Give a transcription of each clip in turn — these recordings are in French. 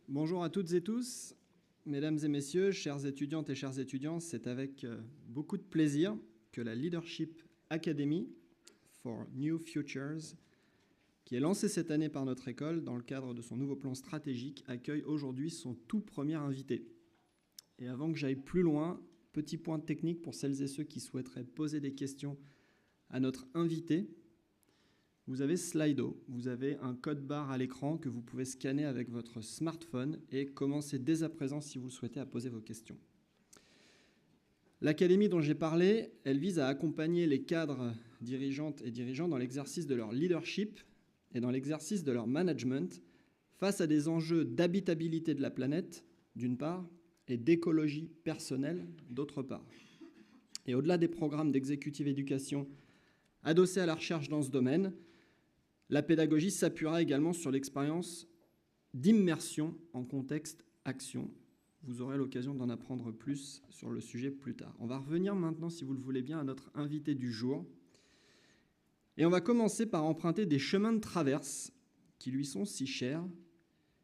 Bonjour à toutes et tous, mesdames et messieurs, chères étudiantes et chers étudiants, c'est avec beaucoup de plaisir que la Leadership Academy for New Futures, qui est lancée cette année par notre école dans le cadre de son nouveau plan stratégique, accueille aujourd'hui son tout premier invité. Et avant que j'aille plus loin, petit point technique pour celles et ceux qui souhaiteraient poser des questions à notre invité. Vous avez Slido, vous avez un code barre à l'écran que vous pouvez scanner avec votre smartphone et commencer dès à présent, si vous le souhaitez, à poser vos questions. L'académie dont j'ai parlé, elle vise à accompagner les cadres dirigeantes et dirigeants dans l'exercice de leur leadership et dans l'exercice de leur management face à des enjeux d'habitabilité de la planète, d'une part, et d'écologie personnelle, d'autre part. Et au-delà des programmes d'executive éducation adossés à la recherche dans ce domaine, la pédagogie s'appuiera également sur l'expérience d'immersion en contexte action. Vous aurez l'occasion d'en apprendre plus sur le sujet plus tard. On va revenir maintenant, si vous le voulez bien, à notre invité du jour. Et on va commencer par emprunter des chemins de traverse qui lui sont si chers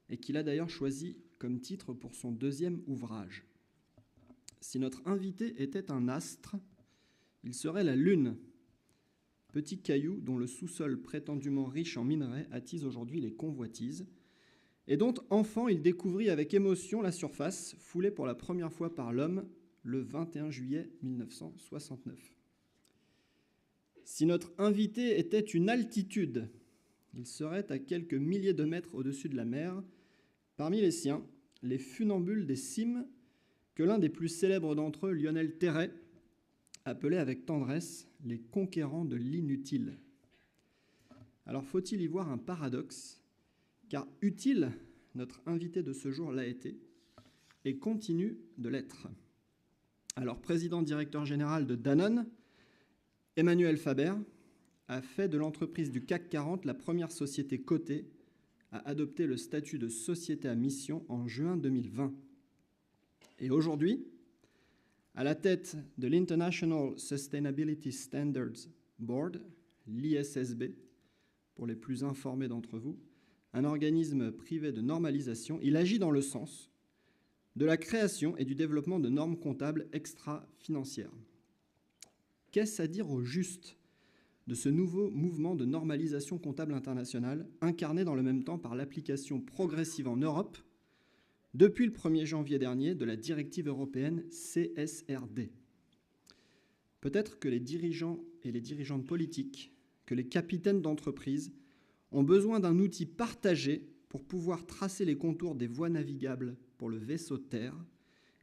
et qu'il a d'ailleurs choisi comme titre pour son deuxième ouvrage. Si notre invité était un astre, il serait la Lune, petit caillou dont le sous-sol prétendument riche en minerais attise aujourd'hui les convoitises, et dont, enfant, il découvrit avec émotion la surface, foulée pour la première fois par l'homme le 21 juillet 1969. Si notre invité était une altitude, il serait à quelques milliers de mètres au-dessus de la mer, parmi les siens, les funambules des cimes que l'un des plus célèbres d'entre eux, Lionel Terray, appelait avec tendresse les conquérants de l'inutile. Alors faut-il y voir un paradoxe ? Car utile, notre invité de ce jour l'a été et continue de l'être. Alors président-directeur général de Danone, Emmanuel Faber a fait de l'entreprise du CAC 40 la première société cotée à adopter le statut de société à mission en juin 2020. Et aujourd'hui, à la tête de l'International Sustainability Standards Board, l'ISSB, pour les plus informés d'entre vous, un organisme privé de normalisation, il agit dans le sens de la création et du développement de normes comptables extra-financières. Qu'est-ce à dire au juste de ce nouveau mouvement de normalisation comptable internationale, incarné dans le même temps par l'application progressive en Europe, depuis le 1er janvier dernier, de la directive européenne CSRD. Peut-être que les dirigeants et les dirigeantes politiques, que les capitaines d'entreprise ont besoin d'un outil partagé pour pouvoir tracer les contours des voies navigables pour le vaisseau Terre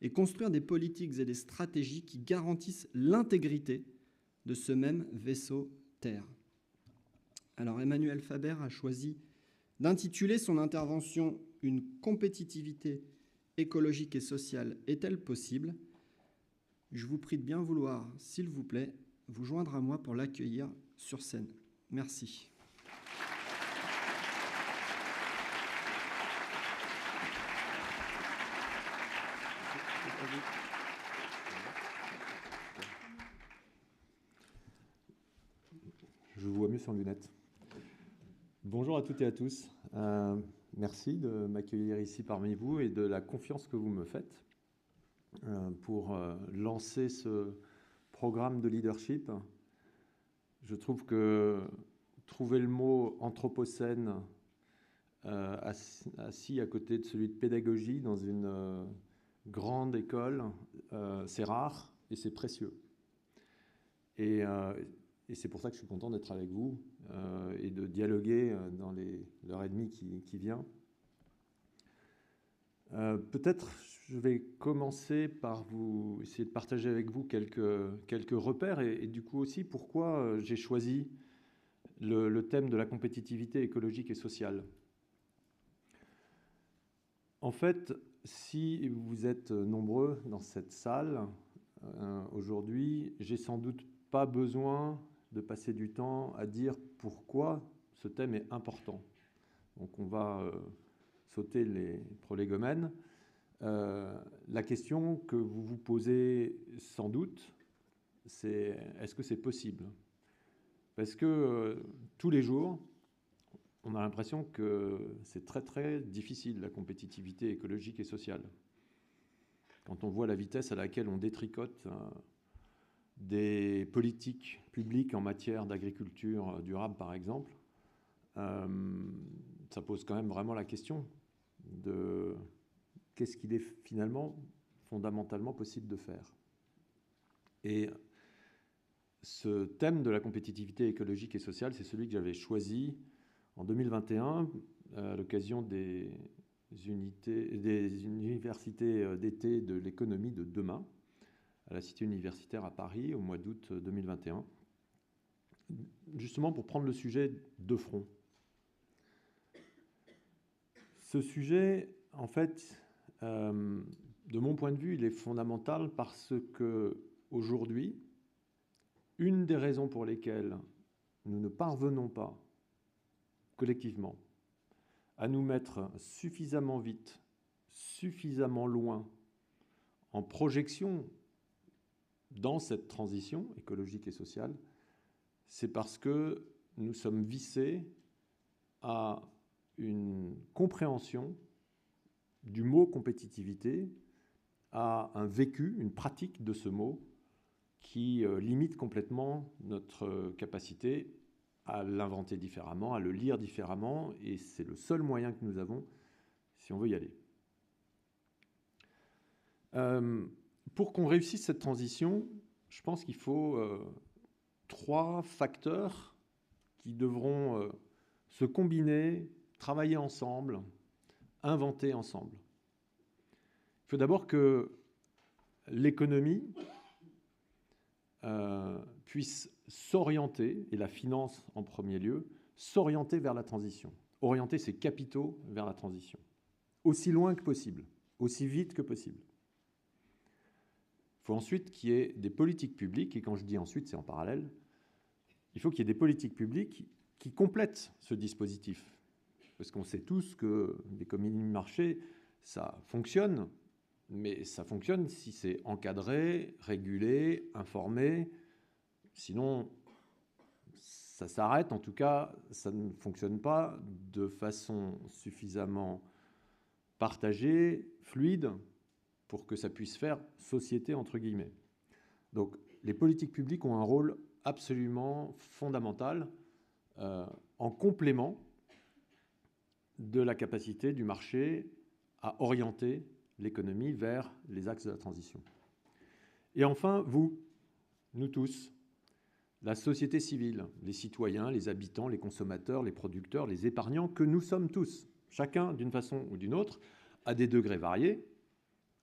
et construire des politiques et des stratégies qui garantissent l'intégrité de ce même vaisseau Terre. Alors Emmanuel Faber a choisi d'intituler son intervention « Une compétitivité écologique et sociale est-elle possible ?» Je vous prie de bien vouloir, s'il vous plaît, vous joindre à moi pour l'accueillir sur scène. Merci. Je vous vois mieux sans lunettes. Bonjour à toutes et à tous. Merci de m'accueillir ici parmi vous et de la confiance que vous me faites pour lancer ce programme de leadership. Je trouve que trouver le mot anthropocène assis à côté de celui de pédagogie dans une grande école, c'est rare et c'est précieux. Et c'est pour ça que je suis content d'être avec vous et de dialoguer dans l'heure et demie qui vient. Peut-être je vais commencer par vous essayer de partager avec vous quelques repères et du coup aussi pourquoi j'ai choisi le thème de la compétitivité écologique et sociale. En fait, si vous êtes nombreux dans cette salle aujourd'hui, j'ai sans doute pas besoin de passer du temps à dire pourquoi ce thème est important. Donc on va sauter les prolégomènes. La question que vous vous posez sans doute, c'est est-ce que c'est possible ? Parce que tous les jours, on a l'impression que c'est très très difficile, la compétitivité écologique et sociale. Quand on voit la vitesse à laquelle on détricote des politiques publiques en matière d'agriculture durable, par exemple, ça pose quand même vraiment la question de qu'est-ce qu'il est finalement fondamentalement possible de faire. Et ce thème de la compétitivité écologique et sociale, c'est celui que j'avais choisi en 2021 à l'occasion des universités d'été de l'économie de demain, à la Cité universitaire à Paris, au mois d'août 2021, justement pour prendre le sujet de front. Ce sujet, en fait, de mon point de vue, il est fondamental parce que aujourd'hui, une des raisons pour lesquelles nous ne parvenons pas collectivement à nous mettre suffisamment vite, suffisamment loin en projection dans cette transition écologique et sociale, c'est parce que nous sommes vissés à une compréhension du mot compétitivité, à un vécu, une pratique de ce mot qui limite complètement notre capacité à l'inventer différemment, à le lire différemment, et c'est le seul moyen que nous avons si on veut y aller. Pour qu'on réussisse cette transition, je pense qu'il faut 3 facteurs qui devront se combiner, travailler ensemble, inventer ensemble. Il faut d'abord que l'économie puisse s'orienter, et la finance en premier lieu, s'orienter vers la transition, orienter ses capitaux vers la transition, aussi loin que possible, aussi vite que possible. Il faut ensuite qu'il y ait des politiques publiques, et quand je dis ensuite, c'est en parallèle, il faut qu'il y ait des politiques publiques qui complètent ce dispositif. Parce qu'on sait tous que l'économie de marché, ça fonctionne, mais ça fonctionne si c'est encadré, régulé, informé. Sinon, ça s'arrête. En tout cas, ça ne fonctionne pas de façon suffisamment partagée, fluide, pour que ça puisse faire société, entre guillemets. Donc, les politiques publiques ont un rôle absolument fondamental en complément de la capacité du marché à orienter l'économie vers les axes de la transition. Et enfin, vous, nous tous, la société civile, les citoyens, les habitants, les consommateurs, les producteurs, les épargnants, que nous sommes tous, chacun d'une façon ou d'une autre, à des degrés variés,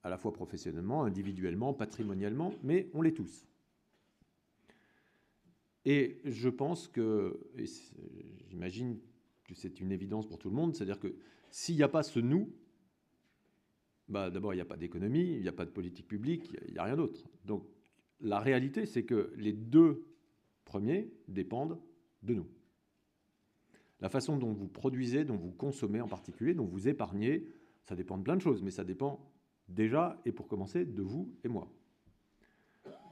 à la fois professionnellement, individuellement, patrimonialement, mais on l'est tous. Et je pense que, et j'imagine que c'est une évidence pour tout le monde, c'est-à-dire que s'il n'y a pas ce nous, d'abord, il n'y a pas d'économie, il n'y a pas de politique publique, il n'y a rien d'autre. Donc, la réalité, c'est que les 2 premiers dépendent de nous. La façon dont vous produisez, dont vous consommez en particulier, dont vous épargnez, ça dépend de plein de choses, mais ça dépend déjà, et pour commencer, de vous et moi.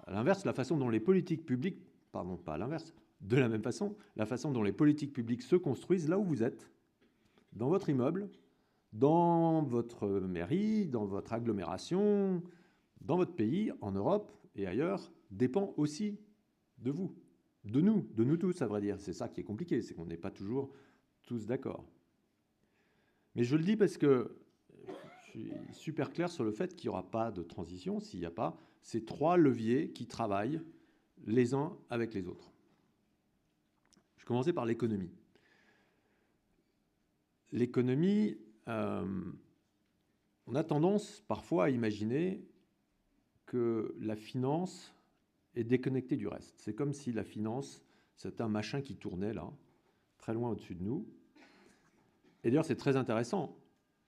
À l'inverse, la façon dont les politiques publiques, pardon, pas à l'inverse, de la même façon, la façon dont les politiques publiques se construisent là où vous êtes, dans votre immeuble, dans votre mairie, dans votre agglomération, dans votre pays, en Europe et ailleurs, dépend aussi de vous, de nous tous, à vrai dire. C'est ça qui est compliqué, c'est qu'on n'est pas toujours tous d'accord. Mais je le dis parce que je suis super clair sur le fait qu'il n'y aura pas de transition s'il n'y a pas ces 3 leviers qui travaillent les uns avec les autres. Je commençais par l'économie. L'économie, on a tendance parfois à imaginer que la finance est déconnectée du reste. C'est comme si la finance, c'était un machin qui tournait là, très loin au-dessus de nous. Et d'ailleurs, c'est très intéressant.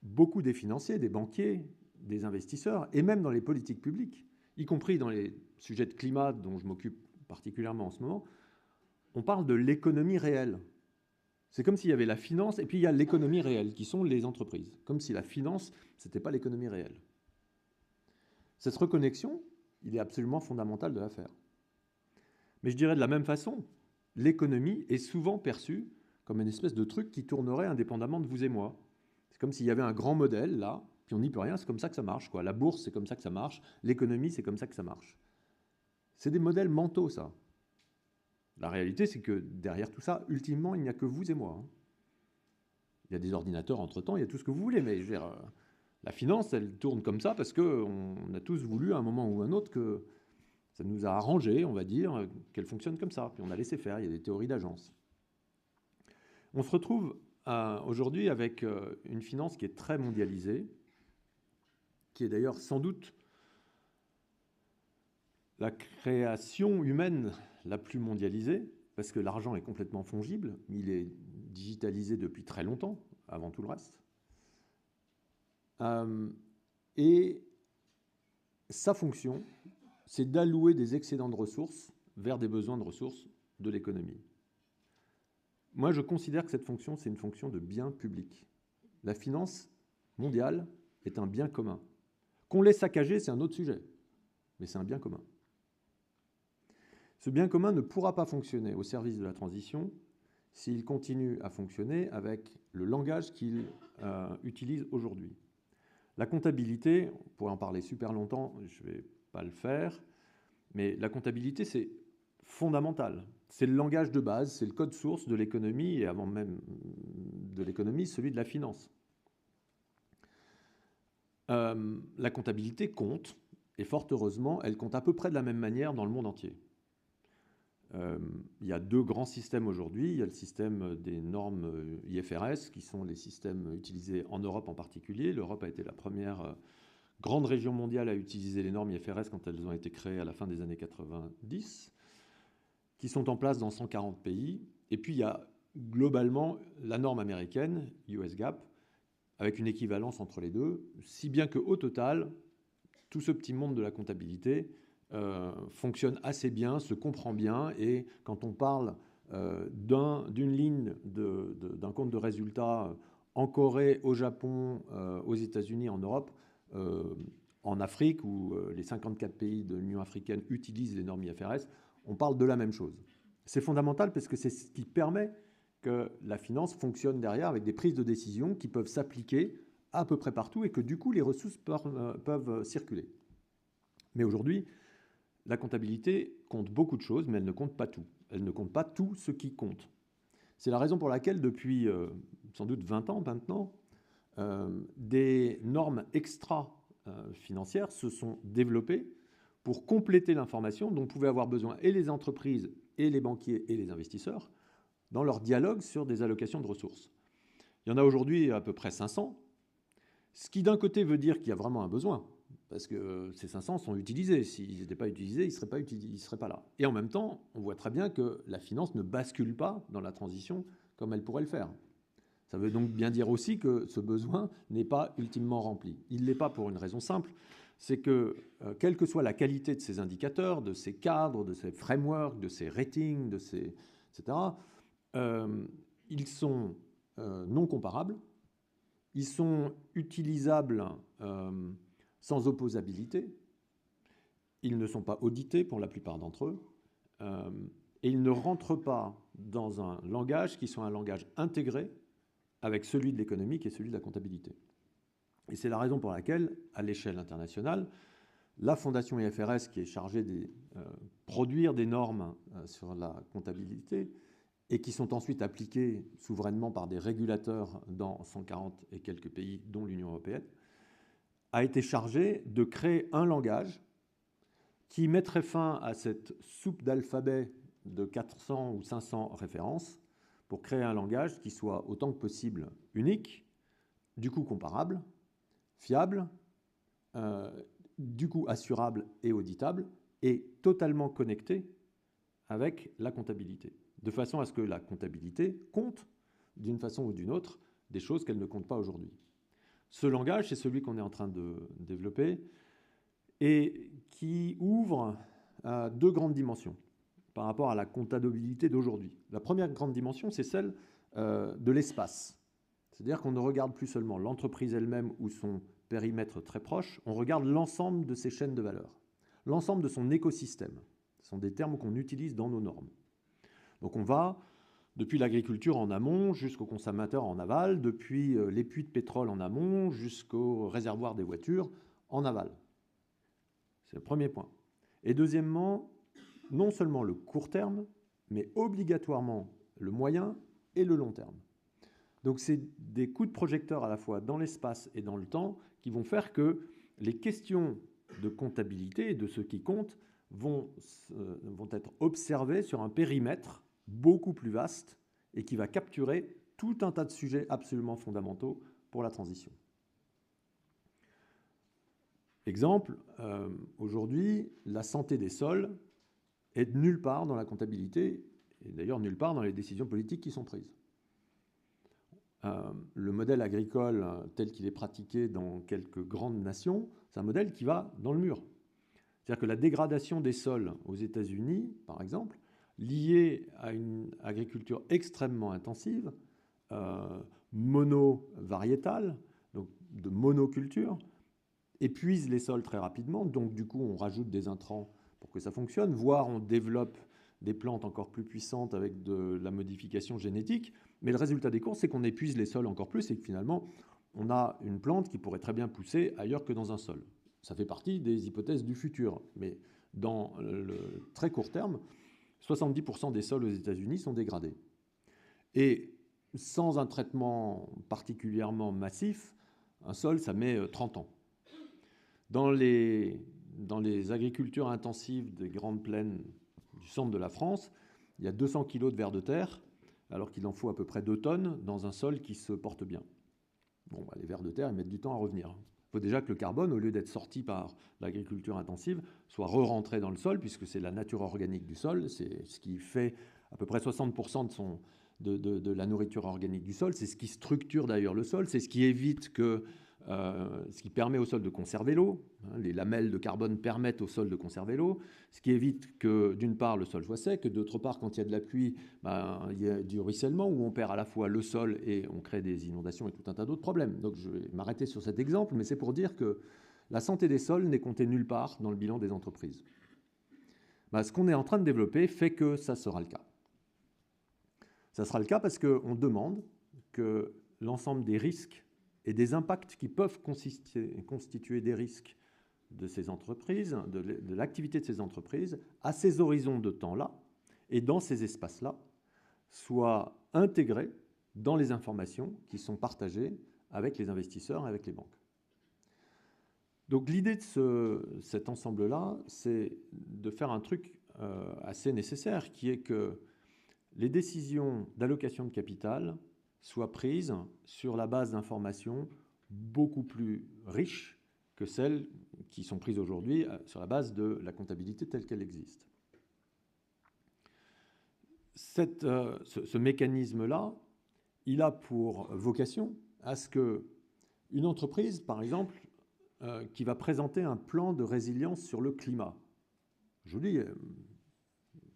Beaucoup des financiers, des banquiers, des investisseurs, et même dans les politiques publiques, y compris dans les sujets de climat dont je m'occupe particulièrement en ce moment, on parle de l'économie réelle. C'est comme s'il y avait la finance et puis il y a l'économie réelle, qui sont les entreprises. Comme si la finance, ce n'était pas l'économie réelle. Cette reconnexion, il est absolument fondamental de la faire. Mais je dirais de la même façon, l'économie est souvent perçue comme une espèce de truc qui tournerait indépendamment de vous et moi. C'est comme s'il y avait un grand modèle, là, puis on n'y peut rien, c'est comme ça que ça marche, quoi. La bourse, c'est comme ça que ça marche. L'économie, c'est comme ça que ça marche. C'est des modèles mentaux, ça. La réalité, c'est que derrière tout ça, ultimement, il n'y a que vous et moi. Il y a des ordinateurs entre-temps, il y a tout ce que vous voulez, mais je veux dire, la finance, elle tourne comme ça parce qu'on a tous voulu à un moment ou à un autre que ça nous a arrangé, on va dire, qu'elle fonctionne comme ça. Puis on a laissé faire, il y a des théories d'agence. On se retrouve aujourd'hui avec une finance qui est très mondialisée, qui est d'ailleurs sans doute la création humaine la plus mondialisée, parce que l'argent est complètement fongible, il est digitalisé depuis très longtemps, avant tout le reste. Et sa fonction, c'est d'allouer des excédents de ressources vers des besoins de ressources de l'économie. Moi, je considère que cette fonction, c'est une fonction de bien public. La finance mondiale est un bien commun. Qu'on l'ait saccagé, c'est un autre sujet, mais c'est un bien commun. Ce bien commun ne pourra pas fonctionner au service de la transition s'il continue à fonctionner avec le langage qu'il utilise aujourd'hui. La comptabilité, on pourrait en parler super longtemps, je ne vais pas le faire, mais la comptabilité, c'est fondamental. C'est le langage de base, c'est le code source de l'économie, et avant même de l'économie, celui de la finance. La comptabilité compte, et fort heureusement, elle compte à peu près de la même manière dans le monde entier. Il y a deux grands systèmes aujourd'hui. Il y a le système des normes IFRS, qui sont les systèmes utilisés en Europe en particulier. L'Europe a été la première grande région mondiale à utiliser les normes IFRS quand elles ont été créées à la fin des années 90, qui sont en place dans 140 pays. Et puis il y a globalement la norme américaine, US GAAP, avec une équivalence entre les deux, si bien qu'au total, tout ce petit monde de la comptabilité fonctionne assez bien, se comprend bien, et quand on parle d'une ligne d'un compte de résultat en Corée, au Japon, aux États-Unis, en Europe, en Afrique, où les 54 pays de l'Union africaine utilisent les normes IFRS, on parle de la même chose. C'est fondamental parce que c'est ce qui permet que la finance fonctionne derrière avec des prises de décision qui peuvent s'appliquer à peu près partout et que du coup les ressources peuvent circuler. Mais aujourd'hui, la comptabilité compte beaucoup de choses, mais elle ne compte pas tout. Elle ne compte pas tout ce qui compte. C'est la raison pour laquelle, depuis sans doute 20 ans maintenant, des normes extra-financières se sont développées pour compléter l'information dont pouvaient avoir besoin et les entreprises, et les banquiers, et les investisseurs dans leur dialogue sur des allocations de ressources. Il y en a aujourd'hui à peu près 500, ce qui d'un côté veut dire qu'il y a vraiment un besoin, parce que ces 500 sont utilisés. S'ils n'étaient pas utilisés, ils ne seraient pas là. Et en même temps, on voit très bien que la finance ne bascule pas dans la transition comme elle pourrait le faire. Ça veut donc bien dire aussi que ce besoin n'est pas ultimement rempli. Il ne l'est pas pour une raison simple, c'est que quelle que soit la qualité de ces indicateurs, de ces cadres, de ces frameworks, de ces ratings, etc., ils sont non comparables, ils sont utilisables sans opposabilité, ils ne sont pas audités pour la plupart d'entre eux, et ils ne rentrent pas dans un langage qui soit un langage intégré avec celui de l'économie et celui de la comptabilité. Et c'est la raison pour laquelle, à l'échelle internationale, la Fondation IFRS, qui est chargée de produire des normes sur la comptabilité et qui sont ensuite appliquées souverainement par des régulateurs dans 140 et quelques pays, dont l'Union européenne, a été chargée de créer un langage qui mettrait fin à cette soupe d'alphabet de 400 ou 500 références pour créer un langage qui soit autant que possible unique, du coup comparable, fiable, du coup assurable et auditable, et totalement connecté avec la comptabilité, de façon à ce que la comptabilité compte, d'une façon ou d'une autre, des choses qu'elle ne compte pas aujourd'hui. Ce langage, c'est celui qu'on est en train de développer et qui ouvre deux grandes dimensions par rapport à la comptabilité d'aujourd'hui. La première grande dimension, c'est celle de l'espace. C'est-à-dire qu'on ne regarde plus seulement l'entreprise elle-même ou son périmètre très proche, on regarde l'ensemble de ses chaînes de valeur, l'ensemble de son écosystème. Ce sont des termes qu'on utilise dans nos normes. Donc on va Depuis l'agriculture en amont jusqu'au consommateur en aval, depuis les puits de pétrole en amont jusqu'au réservoir des voitures en aval. C'est le premier point. Et deuxièmement, non seulement le court terme, mais obligatoirement le moyen et le long terme. Donc c'est des coups de projecteur à la fois dans l'espace et dans le temps qui vont faire que les questions de comptabilité et de ce qui compte vont être observées sur un périmètre beaucoup plus vaste et qui va capturer tout un tas de sujets absolument fondamentaux pour la transition. Exemple, aujourd'hui, la santé des sols est nulle part dans la comptabilité et d'ailleurs nulle part dans les décisions politiques qui sont prises. Le modèle agricole tel qu'il est pratiqué dans quelques grandes nations, c'est un modèle qui va dans le mur. C'est-à-dire que la dégradation des sols aux États-Unis, par exemple, liée à une agriculture extrêmement intensive, monovariétale, donc de monoculture, épuise les sols très rapidement. Donc du coup, on rajoute des intrants pour que ça fonctionne, voire on développe des plantes encore plus puissantes avec de la modification génétique. Mais le résultat des courses, c'est qu'on épuise les sols encore plus et que finalement, on a une plante qui pourrait très bien pousser ailleurs que dans un sol. Ça fait partie des hypothèses du futur. Mais dans le très court terme, 70% des sols aux États-Unis sont dégradés. Et sans un traitement particulièrement massif, un sol, ça met 30 ans. Dans les agricultures intensives des grandes plaines du centre de la France, il y a 200 kg de vers de terre, alors qu'il en faut à peu près 2 tonnes dans un sol qui se porte bien. Bon, les vers de terre, ils mettent du temps à revenir. Il faut déjà que le carbone, au lieu d'être sorti par l'agriculture intensive, soit re-rentré dans le sol, puisque c'est la nature organique du sol, c'est ce qui fait à peu près 60% de la nourriture organique du sol, c'est ce qui structure d'ailleurs le sol, c'est ce qui évite que... ce qui permet au sol de conserver l'eau. Les lamelles de carbone permettent au sol de conserver l'eau, ce qui évite que, d'une part, le sol soit sec, que d'autre part, quand il y a de la pluie, il y a du ruissellement, où on perd à la fois le sol et on crée des inondations et tout un tas d'autres problèmes. Donc je vais m'arrêter sur cet exemple, mais c'est pour dire que la santé des sols n'est comptée nulle part dans le bilan des entreprises. Ce qu'on est en train de développer fait que ça sera le cas. Ça sera le cas parce qu'on demande que l'ensemble des risques et des impacts qui peuvent constituer des risques de ces entreprises, de l'activité de ces entreprises, à ces horizons de temps-là et dans ces espaces-là, soient intégrés dans les informations qui sont partagées avec les investisseurs et avec les banques. Donc l'idée de cet ensemble-là, c'est de faire un truc assez nécessaire, qui est que les décisions d'allocation de capital soient prises sur la base d'informations beaucoup plus riches que celles qui sont prises aujourd'hui sur la base de la comptabilité telle qu'elle existe. Ce mécanisme-là, il a pour vocation à ce qu'une entreprise, par exemple, qui va présenter un plan de résilience sur le climat, je vous dis,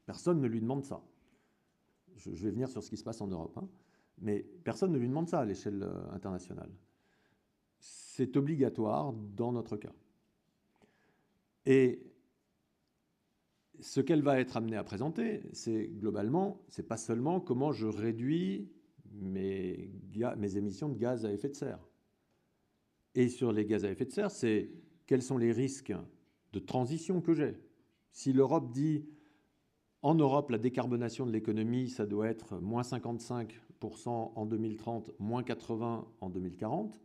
personne ne lui demande ça. Je vais venir sur ce qui se passe en Europe, mais personne ne lui demande ça à l'échelle internationale. C'est obligatoire dans notre cas. Et ce qu'elle va être amenée à présenter, c'est globalement, c'est pas seulement comment je réduis mes émissions de gaz à effet de serre. Et sur les gaz à effet de serre, c'est quels sont les risques de transition que j'ai. Si l'Europe dit, en Europe, la décarbonation de l'économie, ça doit être moins 55% en 2030, moins 80% en 2040,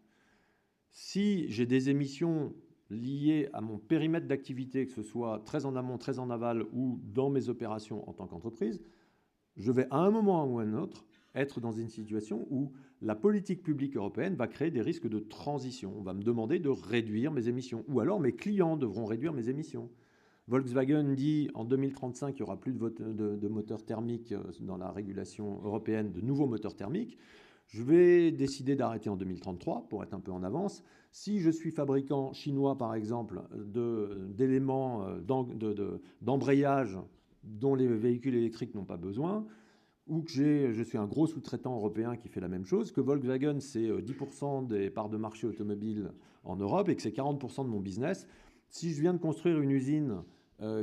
si j'ai des émissions liées à mon périmètre d'activité, que ce soit très en amont, très en aval ou dans mes opérations en tant qu'entreprise, je vais à un moment ou à un autre être dans une situation où la politique publique européenne va créer des risques de transition. On va me demander de réduire mes émissions, ou alors mes clients devront réduire mes émissions. Volkswagen dit en 2035 qu'il n'y aura plus de moteurs thermiques dans la régulation européenne, de nouveaux moteurs thermiques. Je vais décider d'arrêter en 2033 pour être un peu en avance. Si je suis fabricant chinois, par exemple, d'éléments d'embrayage dont les véhicules électriques n'ont pas besoin, ou que je suis un gros sous-traitant européen qui fait la même chose, que Volkswagen, c'est 10% des parts de marché automobile en Europe et que c'est 40% de mon business, si je viens de construire une usine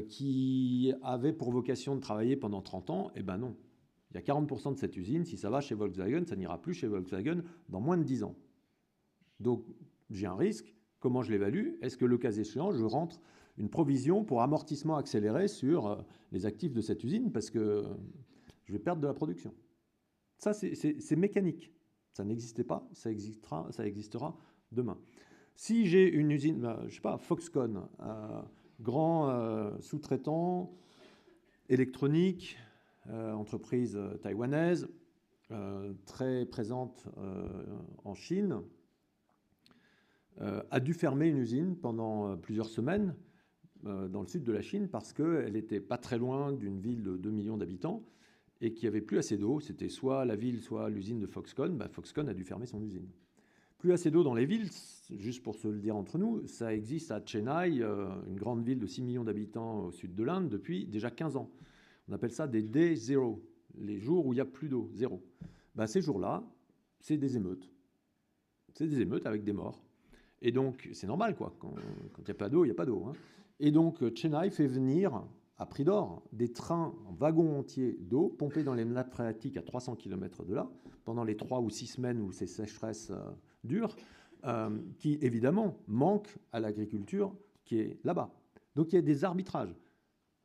qui avait pour vocation de travailler pendant 30 ans, eh ben non. Il y a 40% de cette usine, si ça va chez Volkswagen, ça n'ira plus chez Volkswagen dans moins de 10 ans. Donc, j'ai un risque. Comment je l'évalue? Est-ce que le cas échéant, je rentre une provision pour amortissement accéléré sur les actifs de cette usine parce que je vais perdre de la production? Ça, c'est mécanique. Ça n'existait pas, ça existera demain. Si j'ai une usine, je ne sais pas, Foxconn, grand sous-traitant électronique, entreprise taïwanaise, très présente en Chine, a dû fermer une usine pendant plusieurs semaines dans le sud de la Chine parce qu'elle n'était pas très loin d'une ville de 2 millions d'habitants et qu'il n'y avait plus assez d'eau. C'était soit la ville, soit l'usine de Foxconn. Foxconn a dû fermer son usine. Plus assez d'eau dans les villes, juste pour se le dire entre nous, ça existe à Chennai, une grande ville de 6 millions d'habitants au sud de l'Inde, depuis déjà 15 ans. On appelle ça des day zero, les jours où il n'y a plus d'eau, zéro. Ces jours-là, c'est des émeutes. C'est des émeutes avec des morts. Et donc, c'est normal, quoi. Quand il n'y a pas d'eau, il n'y a pas d'eau. Et donc, Chennai fait venir, à prix d'or, des trains en wagons entiers d'eau pompés dans les nappes phréatiques à 300 km de là, pendant les 3 ou 6 semaines où ces sécheresses durent, qui, évidemment, manquent à l'agriculture qui est là-bas. Donc, il y a des arbitrages.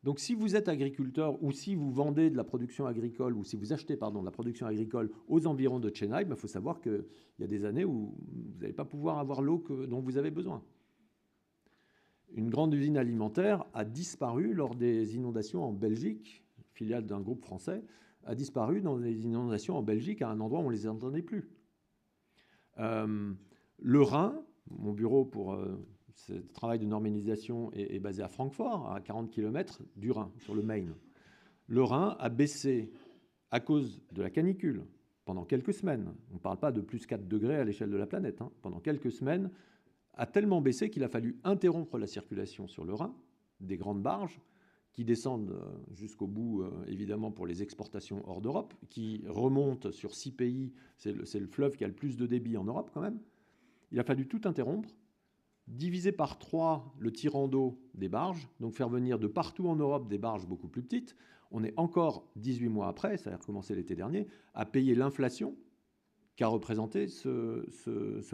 Donc, si vous êtes agriculteur ou si vous vendez de la production agricole ou si vous achetez, de la production agricole aux environs de Chennai, il faut savoir qu'il y a des années où vous n'allez pas pouvoir avoir l'eau dont vous avez besoin. Une grande usine alimentaire a disparu lors des inondations en Belgique, filiale d'un groupe français, a disparu dans les inondations en Belgique à un endroit où on ne les entendait plus. Le Rhin, mon bureau pour ce travail de normalisation est basé à Francfort, à 40 km du Rhin, sur le Main. Le Rhin a baissé à cause de la canicule pendant quelques semaines. On ne parle pas de plus 4 degrés à l'échelle de la planète. Pendant quelques semaines, a tellement baissé qu'il a fallu interrompre la circulation sur le Rhin, des grandes barges qui descendent jusqu'au bout, évidemment, pour les exportations hors d'Europe, qui remontent sur 6 pays. C'est le fleuve qui a le plus de débit en Europe, quand même. Il a fallu tout interrompre, diviser par 3 le tirant d'eau des barges, donc faire venir de partout en Europe des barges beaucoup plus petites. On est encore 18 mois après, ça a recommencé l'été dernier, à payer l'inflation qu'a représenté ce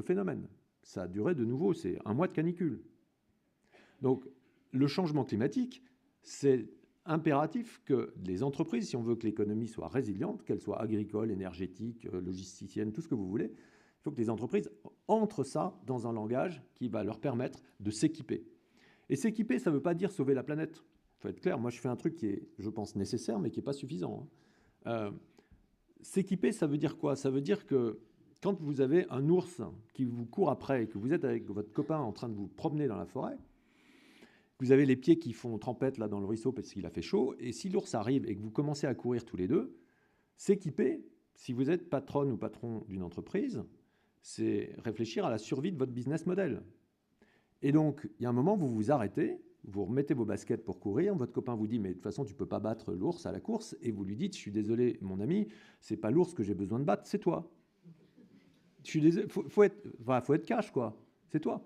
phénomène. Ça a duré de nouveau, c'est 1 mois de canicule. Donc, le changement climatique, c'est impératif que les entreprises, si on veut que l'économie soit résiliente, qu'elle soit agricole, énergétique, logisticienne, tout ce que vous voulez, il faut que les entreprises entrent ça dans un langage qui va leur permettre de s'équiper. Et s'équiper, ça ne veut pas dire sauver la planète. Il faut être clair, moi je fais un truc qui est, je pense, nécessaire, mais qui n'est pas suffisant. S'équiper, ça veut dire quoi? Ça veut dire que quand vous avez un ours qui vous court après et que vous êtes avec votre copain en train de vous promener dans la forêt, vous avez les pieds qui font trempette là dans le ruisseau parce qu'il a fait chaud, et si l'ours arrive et que vous commencez à courir tous les deux, s'équiper, si vous êtes patronne ou patron d'une entreprise, c'est réfléchir à la survie de votre business model. Et donc, il y a un moment, vous vous arrêtez, vous remettez vos baskets pour courir, votre copain vous dit « mais de toute façon, tu ne peux pas battre l'ours à la course », et vous lui dites « je suis désolé, mon ami, c'est pas l'ours que j'ai besoin de battre, c'est toi ». Je suis désolé, faut être cash, quoi. C'est toi.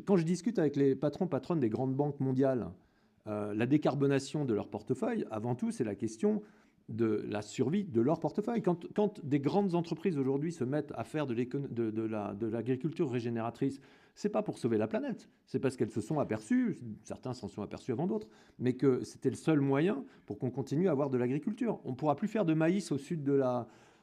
Quand je discute avec les patronnes des grandes banques mondiales, la décarbonation de leur portefeuille, avant tout, c'est la question de la survie de leur portefeuille. Quand des grandes entreprises aujourd'hui se mettent à faire de l'agriculture régénératrice, c'est pas pour sauver la planète, c'est parce qu'elles se sont aperçues, certains s'en sont aperçus avant d'autres, mais que c'était le seul moyen pour qu'on continue à avoir de l'agriculture. On ne pourra plus faire de maïs au sud de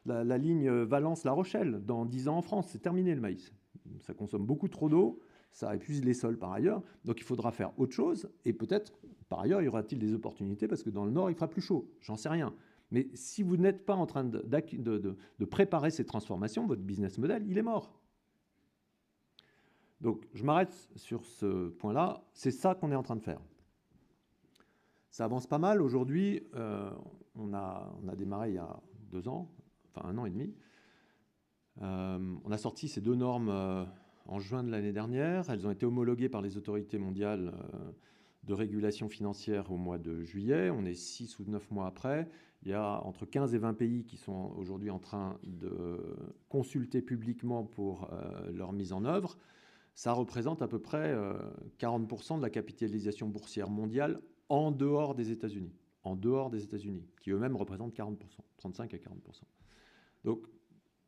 la ligne Valence-La Rochelle dans 10 ans en France. C'est terminé le maïs. Ça consomme beaucoup trop d'eau, ça épuise les sols par ailleurs, donc il faudra faire autre chose, et peut-être, par ailleurs, y aura-t-il des opportunités parce que dans le Nord, il fera plus chaud, j'en sais rien. Mais si vous n'êtes pas en train de préparer ces transformations, votre business model, il est mort. Donc, je m'arrête sur ce point-là. C'est ça qu'on est en train de faire. Ça avance pas mal. Aujourd'hui, on a démarré il y a 2 ans, enfin 1 an et demi. On a sorti ces 2 normes en juin de l'année dernière. Elles ont été homologuées par les autorités mondiales de régulation financière au mois de juillet. On est 6 ou 9 mois après. Il y a entre 15 et 20 pays qui sont aujourd'hui en train de consulter publiquement pour leur mise en œuvre. Ça représente à peu près 40% de la capitalisation boursière mondiale en dehors des États-Unis. en dehors des États-Unis, qui eux-mêmes représentent 40%, 35 à 40%. Donc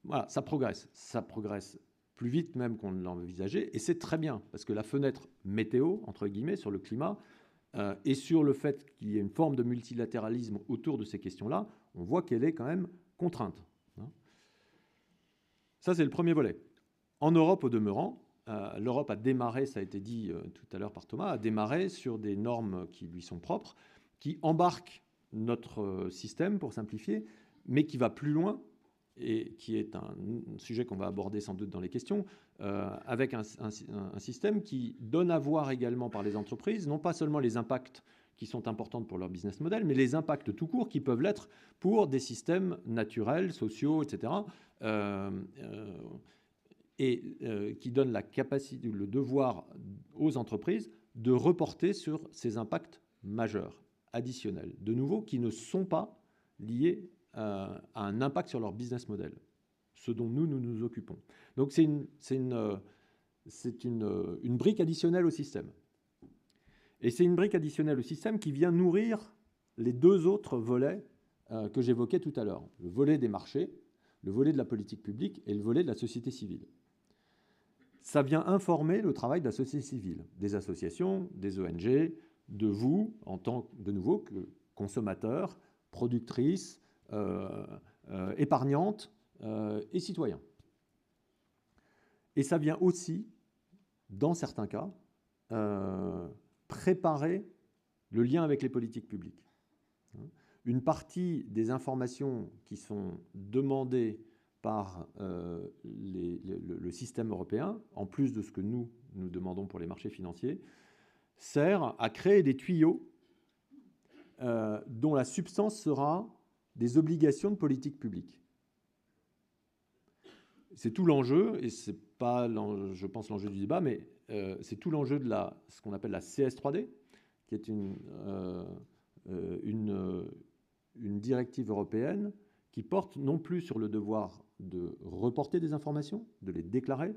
voilà, ça progresse plus vite même qu'on ne l'envisageait, et c'est très bien, parce que la fenêtre météo, entre guillemets, sur le climat, et sur le fait qu'il y ait une forme de multilatéralisme autour de ces questions-là, on voit qu'elle est quand même contrainte. Ça, c'est le premier volet. En Europe, au demeurant, l'Europe a démarré, ça a été dit tout à l'heure par Thomas, a démarré sur des normes qui lui sont propres, qui embarquent notre système, pour simplifier, mais qui va plus loin, et qui est un sujet qu'on va aborder sans doute dans les questions, avec un système qui donne à voir également par les entreprises, non pas seulement les impacts qui sont importants pour leur business model, mais les impacts tout court qui peuvent l'être pour des systèmes naturels, sociaux, etc., qui donnent la capacité, le devoir aux entreprises de reporter sur ces impacts majeurs, additionnels, de nouveau, qui ne sont pas liés à un impact sur leur business model, ce dont nous occupons. Donc c'est une brique additionnelle au système. Et c'est une brique additionnelle au système qui vient nourrir les deux autres volets que j'évoquais tout à l'heure. Le volet des marchés, le volet de la politique publique et le volet de la société civile. Ça vient informer le travail de la société civile, des associations, des ONG, de vous, en tant, de nouveau, que consommateurs, productrices, épargnantes et citoyens. Et ça vient aussi, dans certains cas, préparer le lien avec les politiques publiques. Une partie des informations qui sont demandées par le système européen, en plus de ce que nous demandons pour les marchés financiers, sert à créer des tuyaux dont la substance sera des obligations de politique publique. C'est tout l'enjeu, et ce n'est pas, je pense, l'enjeu du débat, mais c'est tout l'enjeu de ce qu'on appelle la CS3D, qui est une directive européenne qui porte non plus sur le devoir de reporter des informations, de les déclarer,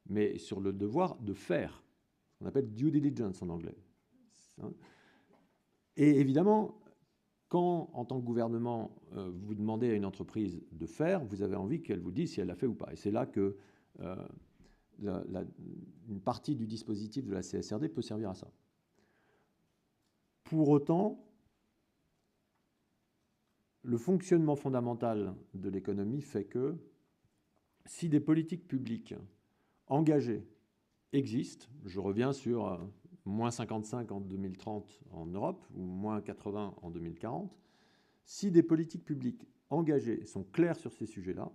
mais sur le devoir de faire, ce qu'on appelle due diligence en anglais. Et évidemment, quand, en tant que gouvernement, vous demandez à une entreprise de faire, vous avez envie qu'elle vous dise si elle l'a fait ou pas. Et c'est là que une partie du dispositif de la CSRD peut servir à ça. Pour autant, le fonctionnement fondamental de l'économie fait que si des politiques publiques engagées existent, je reviens sur moins 55 en 2030 en Europe ou moins 80 en 2040, si des politiques publiques engagées sont claires sur ces sujets-là,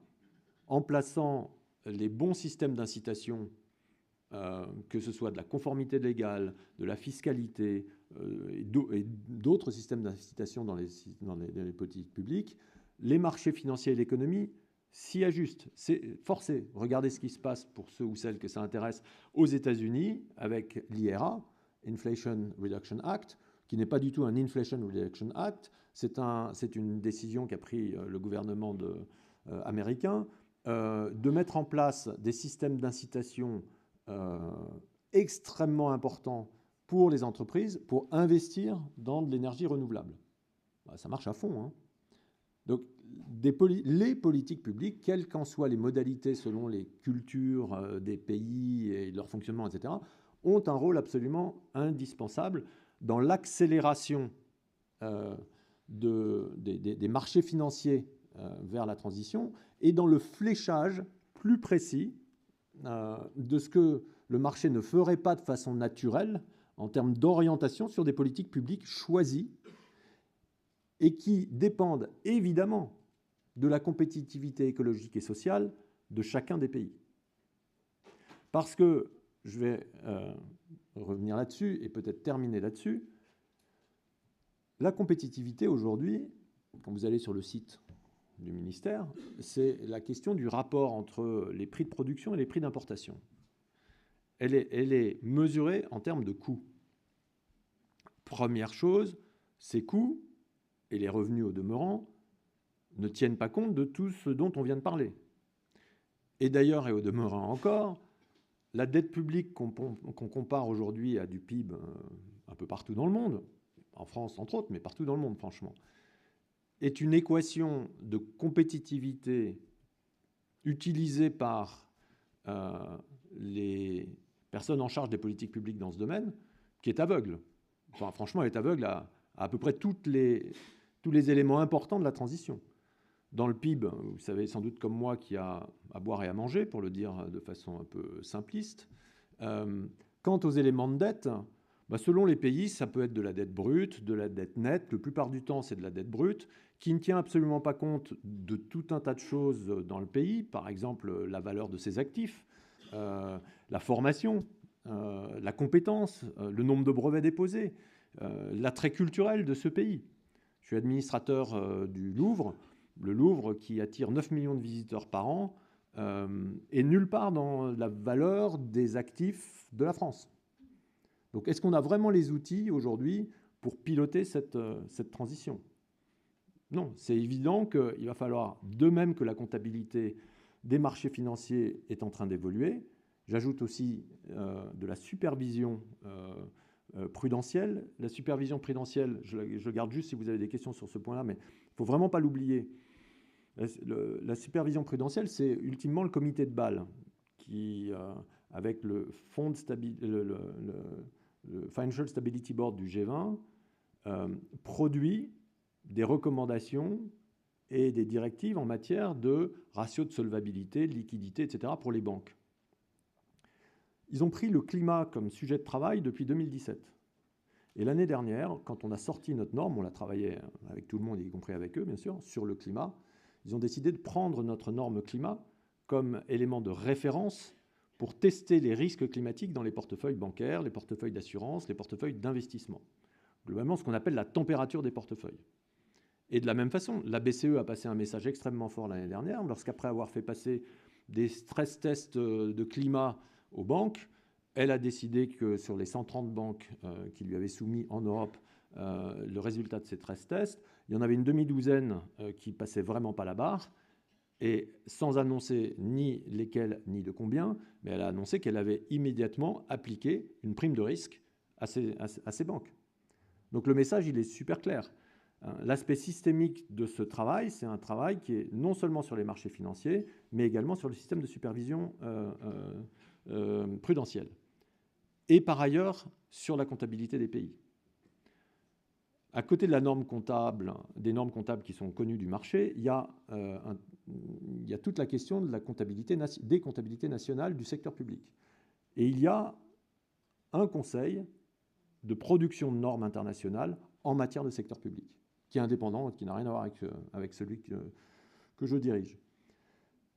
en plaçant les bons systèmes d'incitation, que ce soit de la conformité légale, de la fiscalité et d'autres systèmes d'incitation dans les politiques publiques, les marchés financiers et l'économie s'y ajustent. C'est forcé. Regardez ce qui se passe pour ceux ou celles que ça intéresse aux États-Unis avec l'IRA, Inflation Reduction Act, qui n'est pas du tout un Inflation Reduction Act. C'est une décision qu'a pris le gouvernement américain de mettre en place des systèmes d'incitation extrêmement importants pour les entreprises pour investir dans de l'énergie renouvelable. Ça marche à fond, hein. Donc, les politiques publiques, quelles qu'en soient les modalités selon les cultures des pays et leur fonctionnement, etc., ont un rôle absolument indispensable dans l'accélération des marchés financiers vers la transition et dans le fléchage plus précis de ce que le marché ne ferait pas de façon naturelle en termes d'orientation sur des politiques publiques choisies et qui dépendent évidemment de la compétitivité écologique et sociale de chacun des pays. Parce que, je vais revenir là-dessus et peut-être terminer là-dessus, la compétitivité aujourd'hui, quand vous allez sur le site du ministère, c'est la question du rapport entre les prix de production et les prix d'importation. Elle est mesurée en termes de coûts. Première chose, ces coûts et les revenus au demeurant ne tiennent pas compte de tout ce dont on vient de parler. Et d'ailleurs, et au demeurant encore, la dette publique qu'on compare aujourd'hui à du PIB un peu partout dans le monde, en France entre autres, mais partout dans le monde franchement, est une équation de compétitivité utilisée par les personnes en charge des politiques publiques dans ce domaine, qui est aveugle. Enfin, franchement, elle est aveugle à peu près tous les éléments importants de la transition. Dans le PIB, vous savez sans doute comme moi qu'il y a à boire et à manger, pour le dire de façon un peu simpliste. Quant aux éléments de dette, selon les pays, ça peut être de la dette brute, de la dette nette. La plupart du temps, c'est de la dette brute, qui ne tient absolument pas compte de tout un tas de choses dans le pays. Par exemple, la valeur de ses actifs, la formation, la compétence, le nombre de brevets déposés, l'attrait culturel de ce pays. Je suis administrateur du Louvre. Le Louvre, qui attire 9 millions de visiteurs par an, est nulle part dans la valeur des actifs de la France. Donc, est-ce qu'on a vraiment les outils aujourd'hui pour piloter cette transition? Non, c'est évident qu'il va falloir, de même que la comptabilité des marchés financiers est en train d'évoluer, j'ajoute aussi de la supervision prudentielle. La supervision prudentielle, je garde juste si vous avez des questions sur ce point-là, mais il ne faut vraiment pas l'oublier. La supervision prudentielle, c'est ultimement le comité de Bâle qui, avec le Financial Stability Board du G20, produit des recommandations et des directives en matière de ratio de solvabilité, de liquidité, etc. pour les banques. Ils ont pris le climat comme sujet de travail depuis 2017. Et l'année dernière, quand on a sorti notre norme, on l'a travaillé avec tout le monde, y compris avec eux, bien sûr, sur le climat, ils ont décidé de prendre notre norme climat comme élément de référence pour tester les risques climatiques dans les portefeuilles bancaires, les portefeuilles d'assurance, les portefeuilles d'investissement. Globalement, ce qu'on appelle la température des portefeuilles. Et de la même façon, la BCE a passé un message extrêmement fort l'année dernière, lorsqu'après avoir fait passer des stress tests de climat aux banques, elle a décidé que sur les 130 banques qui lui avaient soumis en Europe le résultat de ces stress tests, il y en avait une demi-douzaine qui ne passaient vraiment pas la barre, et sans annoncer ni lesquelles ni de combien, mais elle a annoncé qu'elle avait immédiatement appliqué une prime de risque à ces banques. Donc le message, il est super clair. L'aspect systémique de ce travail, c'est un travail qui est non seulement sur les marchés financiers, mais également sur le système de supervision prudentielle. Et par ailleurs, sur la comptabilité des pays. À côté de la norme comptable, des normes comptables qui sont connues du marché, il y a toute la question de la comptabilité, des comptabilités nationales du secteur public. Et il y a un conseil de production de normes internationales en matière de secteur public, qui est indépendant, qui n'a rien à voir avec celui que je dirige,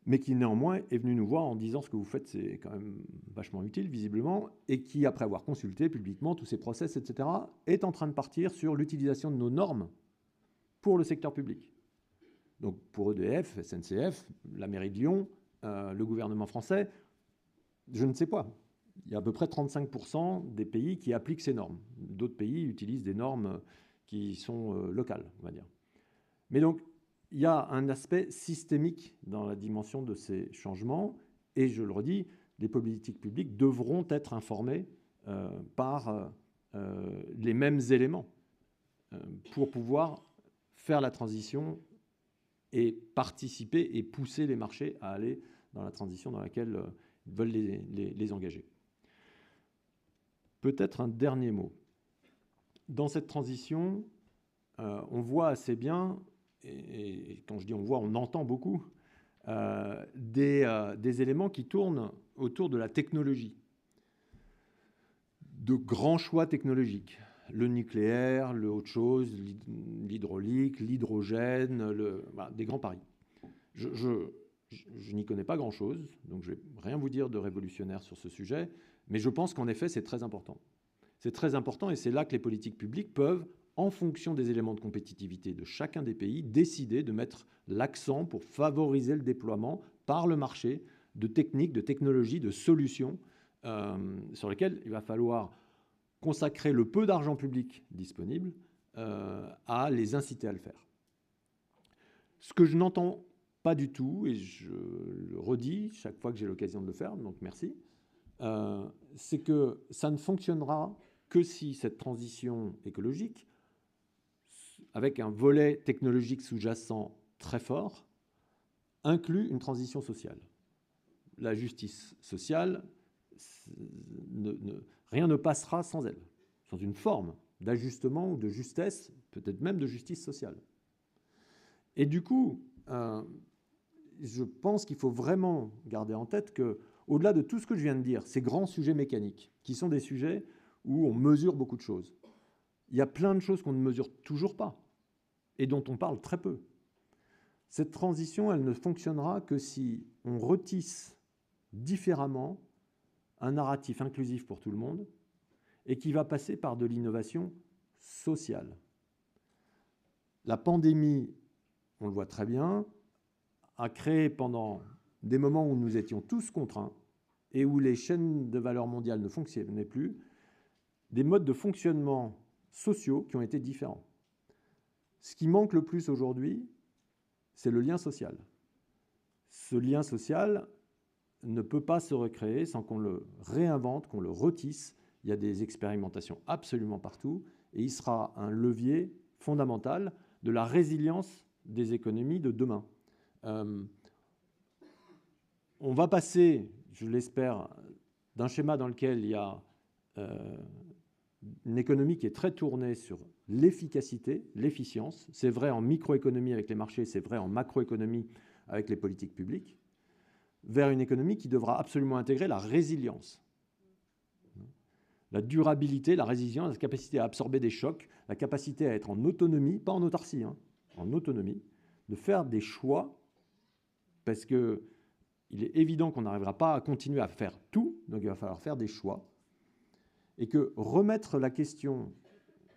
mais qui néanmoins est venu nous voir en disant ce que vous faites, c'est quand même vachement utile, visiblement, et qui, après avoir consulté publiquement tous ces process, etc., est en train de partir sur l'utilisation de nos normes pour le secteur public. Donc pour EDF, SNCF, la mairie de Lyon, le gouvernement français, je ne sais pas. Il y a à peu près 35% des pays qui appliquent ces normes. D'autres pays utilisent des normes qui sont locales, on va dire. Mais donc, il y a un aspect systémique dans la dimension de ces changements, et je le redis, les politiques publiques devront être informées par les mêmes éléments pour pouvoir faire la transition et participer et pousser les marchés à aller dans la transition dans laquelle ils veulent les engager. Peut-être un dernier mot. Dans cette transition, on voit assez bien, et quand je dis on voit, on entend beaucoup, des éléments qui tournent autour de la technologie, de grands choix technologiques. Le nucléaire, le autre chose, l'hydraulique, l'hydrogène, voilà, des grands paris. Je n'y connais pas grand-chose, donc je ne vais rien vous dire de révolutionnaire sur ce sujet, mais je pense qu'en effet, c'est très important. C'est très important et c'est là que les politiques publiques peuvent, en fonction des éléments de compétitivité de chacun des pays, décider de mettre l'accent pour favoriser le déploiement par le marché de techniques, de technologies, de solutions sur lesquelles il va falloir consacrer le peu d'argent public disponible à les inciter à le faire. Ce que je n'entends pas du tout, et je le redis chaque fois que j'ai l'occasion de le faire, donc merci, c'est que ça ne fonctionnera que si cette transition écologique avec un volet technologique sous-jacent très fort, inclut une transition sociale. La justice sociale, rien ne passera sans elle, sans une forme d'ajustement ou de justesse, peut-être même de justice sociale. Et du coup, je pense qu'il faut vraiment garder en tête que, au-delà de tout ce que je viens de dire, ces grands sujets mécaniques, qui sont des sujets où on mesure beaucoup de choses, il y a plein de choses qu'on ne mesure toujours pas et dont on parle très peu. Cette transition, elle ne fonctionnera que si on retisse différemment un narratif inclusif pour tout le monde et qui va passer par de l'innovation sociale. La pandémie, on le voit très bien, a créé pendant des moments où nous étions tous contraints et où les chaînes de valeur mondiales ne fonctionnaient plus, des modes de fonctionnement sociaux qui ont été différents. Ce qui manque le plus aujourd'hui, c'est le lien social. Ce lien social ne peut pas se recréer sans qu'on le réinvente, qu'on le retisse. Il y a des expérimentations absolument partout et il sera un levier fondamental de la résilience des économies de demain. On va passer, je l'espère, d'un schéma dans lequel il y a une économie qui est très tournée sur l'efficacité, l'efficience. C'est vrai en microéconomie avec les marchés, c'est vrai en macroéconomie avec les politiques publiques, vers une économie qui devra absolument intégrer la résilience. La durabilité, la résilience, la capacité à absorber des chocs, la capacité à être en autonomie, pas en autarcie, en autonomie, de faire des choix, parce qu'il est évident qu'on n'arrivera pas à continuer à faire tout, donc il va falloir faire des choix, et que remettre la question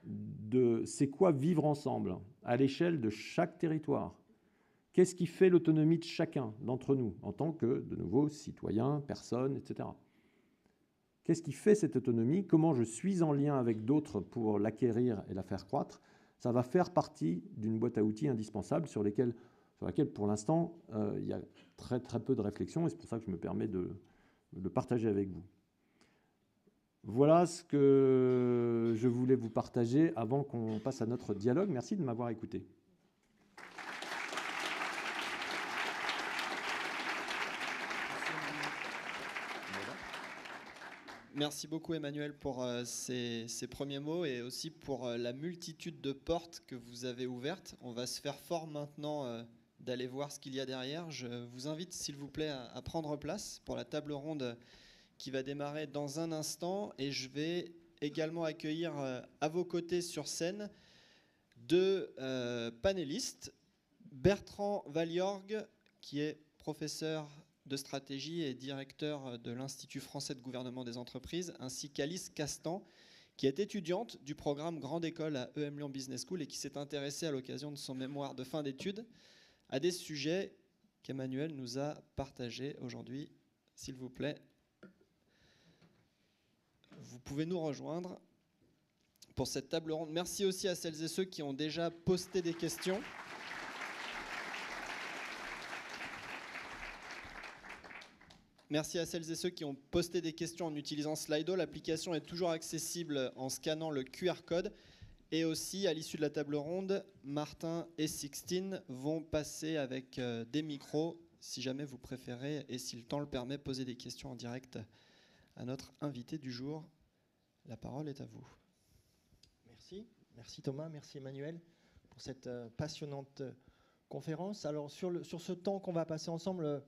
de c'est quoi vivre ensemble à l'échelle de chaque territoire, qu'est-ce qui fait l'autonomie de chacun d'entre nous en tant que, de nouveau, citoyens, personnes, etc. Qu'est-ce qui fait cette autonomie? Comment je suis en lien avec d'autres pour l'acquérir et la faire croître? Ça va faire partie d'une boîte à outils indispensable sur laquelle, pour l'instant, il y a très, très peu de réflexion et c'est pour ça que je me permets de le partager avec vous. Voilà ce que je voulais vous partager avant qu'on passe à notre dialogue. Merci de m'avoir écouté. Merci beaucoup Emmanuel pour ces premiers mots et aussi pour la multitude de portes que vous avez ouvertes. On va se faire fort maintenant d'aller voir ce qu'il y a derrière. Je vous invite s'il vous plaît à prendre place pour la table ronde qui va démarrer dans un instant et je vais également accueillir à vos côtés sur scène deux panélistes. Bertrand Valliorgue, qui est professeur de stratégie et directeur de l'Institut français de gouvernement des entreprises, ainsi qu'Alice Castan, qui est étudiante du programme Grande École à EM Lyon Business School et qui s'est intéressée à l'occasion de son mémoire de fin d'études à des sujets qu'Emmanuel nous a partagés aujourd'hui. S'il vous plaît, vous pouvez nous rejoindre pour cette table ronde. Merci aussi à celles et ceux qui ont déjà posté des questions. Merci à celles et ceux qui ont posté des questions en utilisant Slido. L'application est toujours accessible en scannant le QR code. Et aussi, à l'issue de la table ronde, Martin et Sixtine vont passer avec des micros, si jamais vous préférez, et si le temps le permet, poser des questions en direct à notre invité du jour. La parole est à vous. Merci. Merci Thomas, merci Emmanuel pour cette passionnante conférence. Alors sur ce temps qu'on va passer ensemble,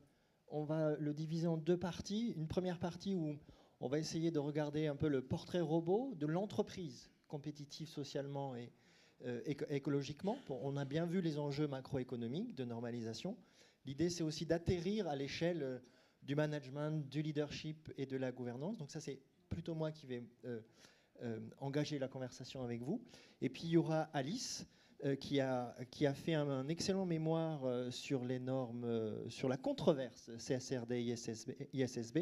on va le diviser en deux parties. Une première partie où on va essayer de regarder un peu le portrait robot de l'entreprise compétitive socialement et écologiquement. On a bien vu les enjeux macroéconomiques de normalisation. L'idée, c'est aussi d'atterrir à l'échelle du management, du leadership et de la gouvernance. Donc ça, c'est plutôt moi qui vais engager la conversation avec vous. Et puis, il y aura Alice qui a fait un excellent mémoire sur les normes, sur la controverse CSRD ISSB.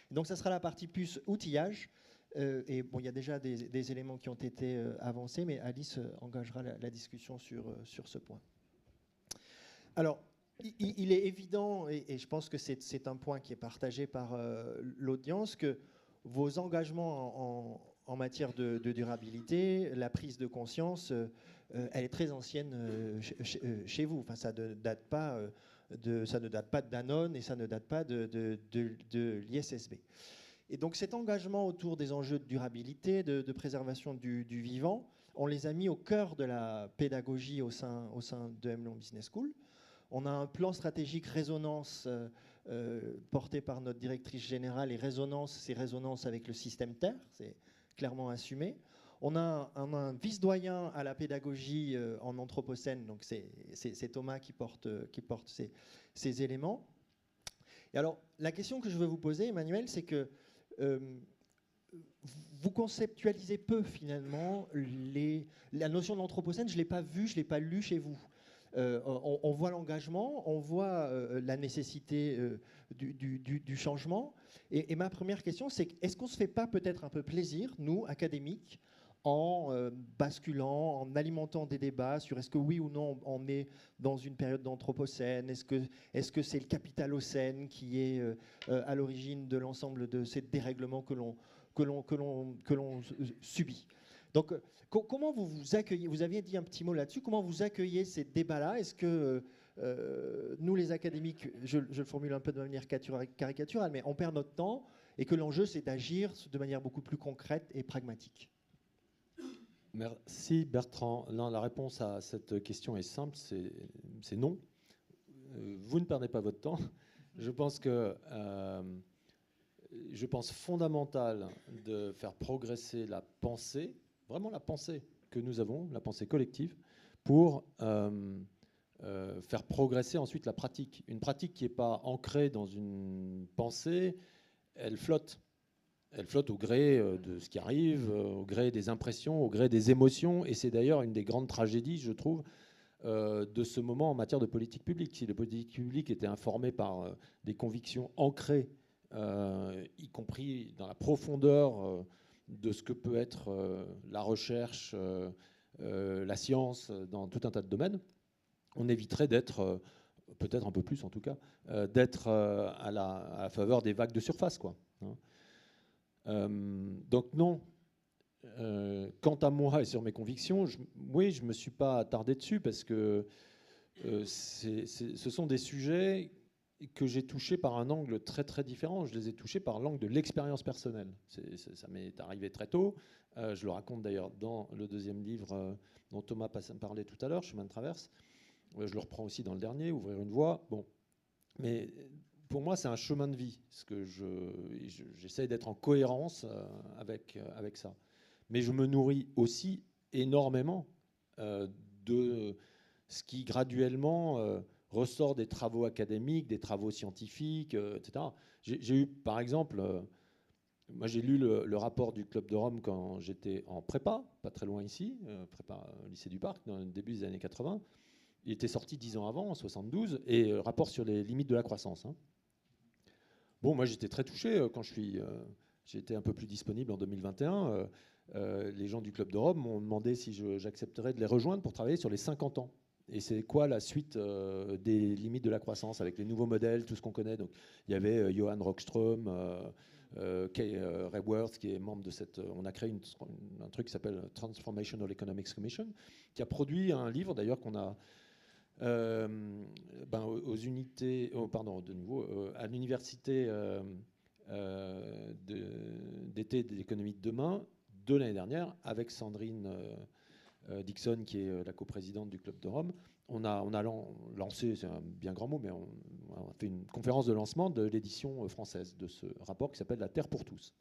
Donc, ça sera la partie plus outillage. Et bon, il y a déjà des éléments qui ont été avancés, mais Alice engagera la discussion sur ce point. Alors, il est évident, et je pense que c'est un point qui est partagé par l'audience, que vos engagements en matière de durabilité, la prise de conscience, elle est très ancienne chez vous. Enfin, ça ne date pas de Danone et ça ne date pas de l'ISSB. Et donc cet engagement autour des enjeux de durabilité, de préservation du vivant, on les a mis au cœur de la pédagogie au sein de Emlon Business School. On a un plan stratégique résonance porté par notre directrice générale, et c'est résonance avec le système Terre, c'est clairement assumé. On a un vice-doyen à la pédagogie en Anthropocène, donc c'est Thomas qui porte ces éléments. Et alors, la question que je veux vous poser, Emmanuel, c'est que vous conceptualisez peu, finalement, la notion de l'Anthropocène. Je ne l'ai pas vue, je ne l'ai pas lue chez vous. On voit l'engagement, on voit la nécessité du changement. Et ma première question, c'est est-ce qu'on ne se fait pas peut-être un peu plaisir, nous, académiques, en basculant, en alimentant des débats sur est-ce que oui ou non on est dans une période d'anthropocène, est-ce que c'est le capitalocène qui est à l'origine de l'ensemble de ces dérèglements que l'on subit. Donc comment vous accueillez, vous aviez dit un petit mot là-dessus, comment vous accueillez ces débats-là? Est-ce que nous les académiques, je le formule un peu de manière caricaturale, mais on perd notre temps et que l'enjeu c'est d'agir de manière beaucoup plus concrète et pragmatique? Merci Bertrand. Non, la réponse à cette question est simple, c'est non. Vous ne perdez pas votre temps. Je pense fondamental de faire progresser la pensée, vraiment la pensée que nous avons, la pensée collective, pour faire progresser ensuite la pratique. Une pratique qui n'est pas ancrée dans une pensée, elle flotte. Elle flotte au gré de ce qui arrive, au gré des impressions, au gré des émotions. Et c'est d'ailleurs une des grandes tragédies, je trouve, de ce moment en matière de politique publique. Si les politiques publiques étaient informées par des convictions ancrées, y compris dans la profondeur de ce que peut être la recherche, la science, dans tout un tas de domaines, on éviterait d'être, peut-être un peu plus en tout cas, d'être à la faveur des vagues de surface, quoi. Donc non. Quant à moi et sur mes convictions, je ne me suis pas attardé dessus parce que ce sont des sujets que j'ai touchés par un angle très très différent. Je les ai touchés par l'angle de l'expérience personnelle. Ça m'est arrivé très tôt. Je le raconte d'ailleurs dans le deuxième livre dont Thomas parlait tout à l'heure, Chemin de traverse. Je le reprends aussi dans le dernier, Ouvrir une voie. Bon, mais pour moi, c'est un chemin de vie, parce que j'essaie d'être en cohérence avec ça. Mais je me nourris aussi énormément de ce qui graduellement ressort des travaux académiques, des travaux scientifiques, etc. J'ai eu, par exemple, moi j'ai lu le rapport du Club de Rome quand j'étais en prépa, pas très loin ici, prépa au lycée du Parc, dans le début des années 80. Il était sorti 10 ans avant, en 72, et rapport sur les limites de la croissance. Hein. Bon, moi j'étais très touché quand j'ai été un peu plus disponible en 2021. Les gens du Club de Rome m'ont demandé si j'accepterais de les rejoindre pour travailler sur les 50 ans. Et c'est quoi la suite des limites de la croissance avec les nouveaux modèles, tout ce qu'on connaît. Donc, il y avait Johan Rockström, Kay Raworth, qui est membre de cette... on a créé un truc qui s'appelle Transformational Economics Commission, qui a produit un livre d'ailleurs qu'on a... aux unités, de nouveau, à l'université d'été de l'économie de demain de l'année dernière, avec Sandrine Dixon, qui est la coprésidente du Club de Rome. On a lancé, c'est un bien grand mot, mais on a fait une conférence de lancement de l'édition française de ce rapport qui s'appelle La Terre pour tous.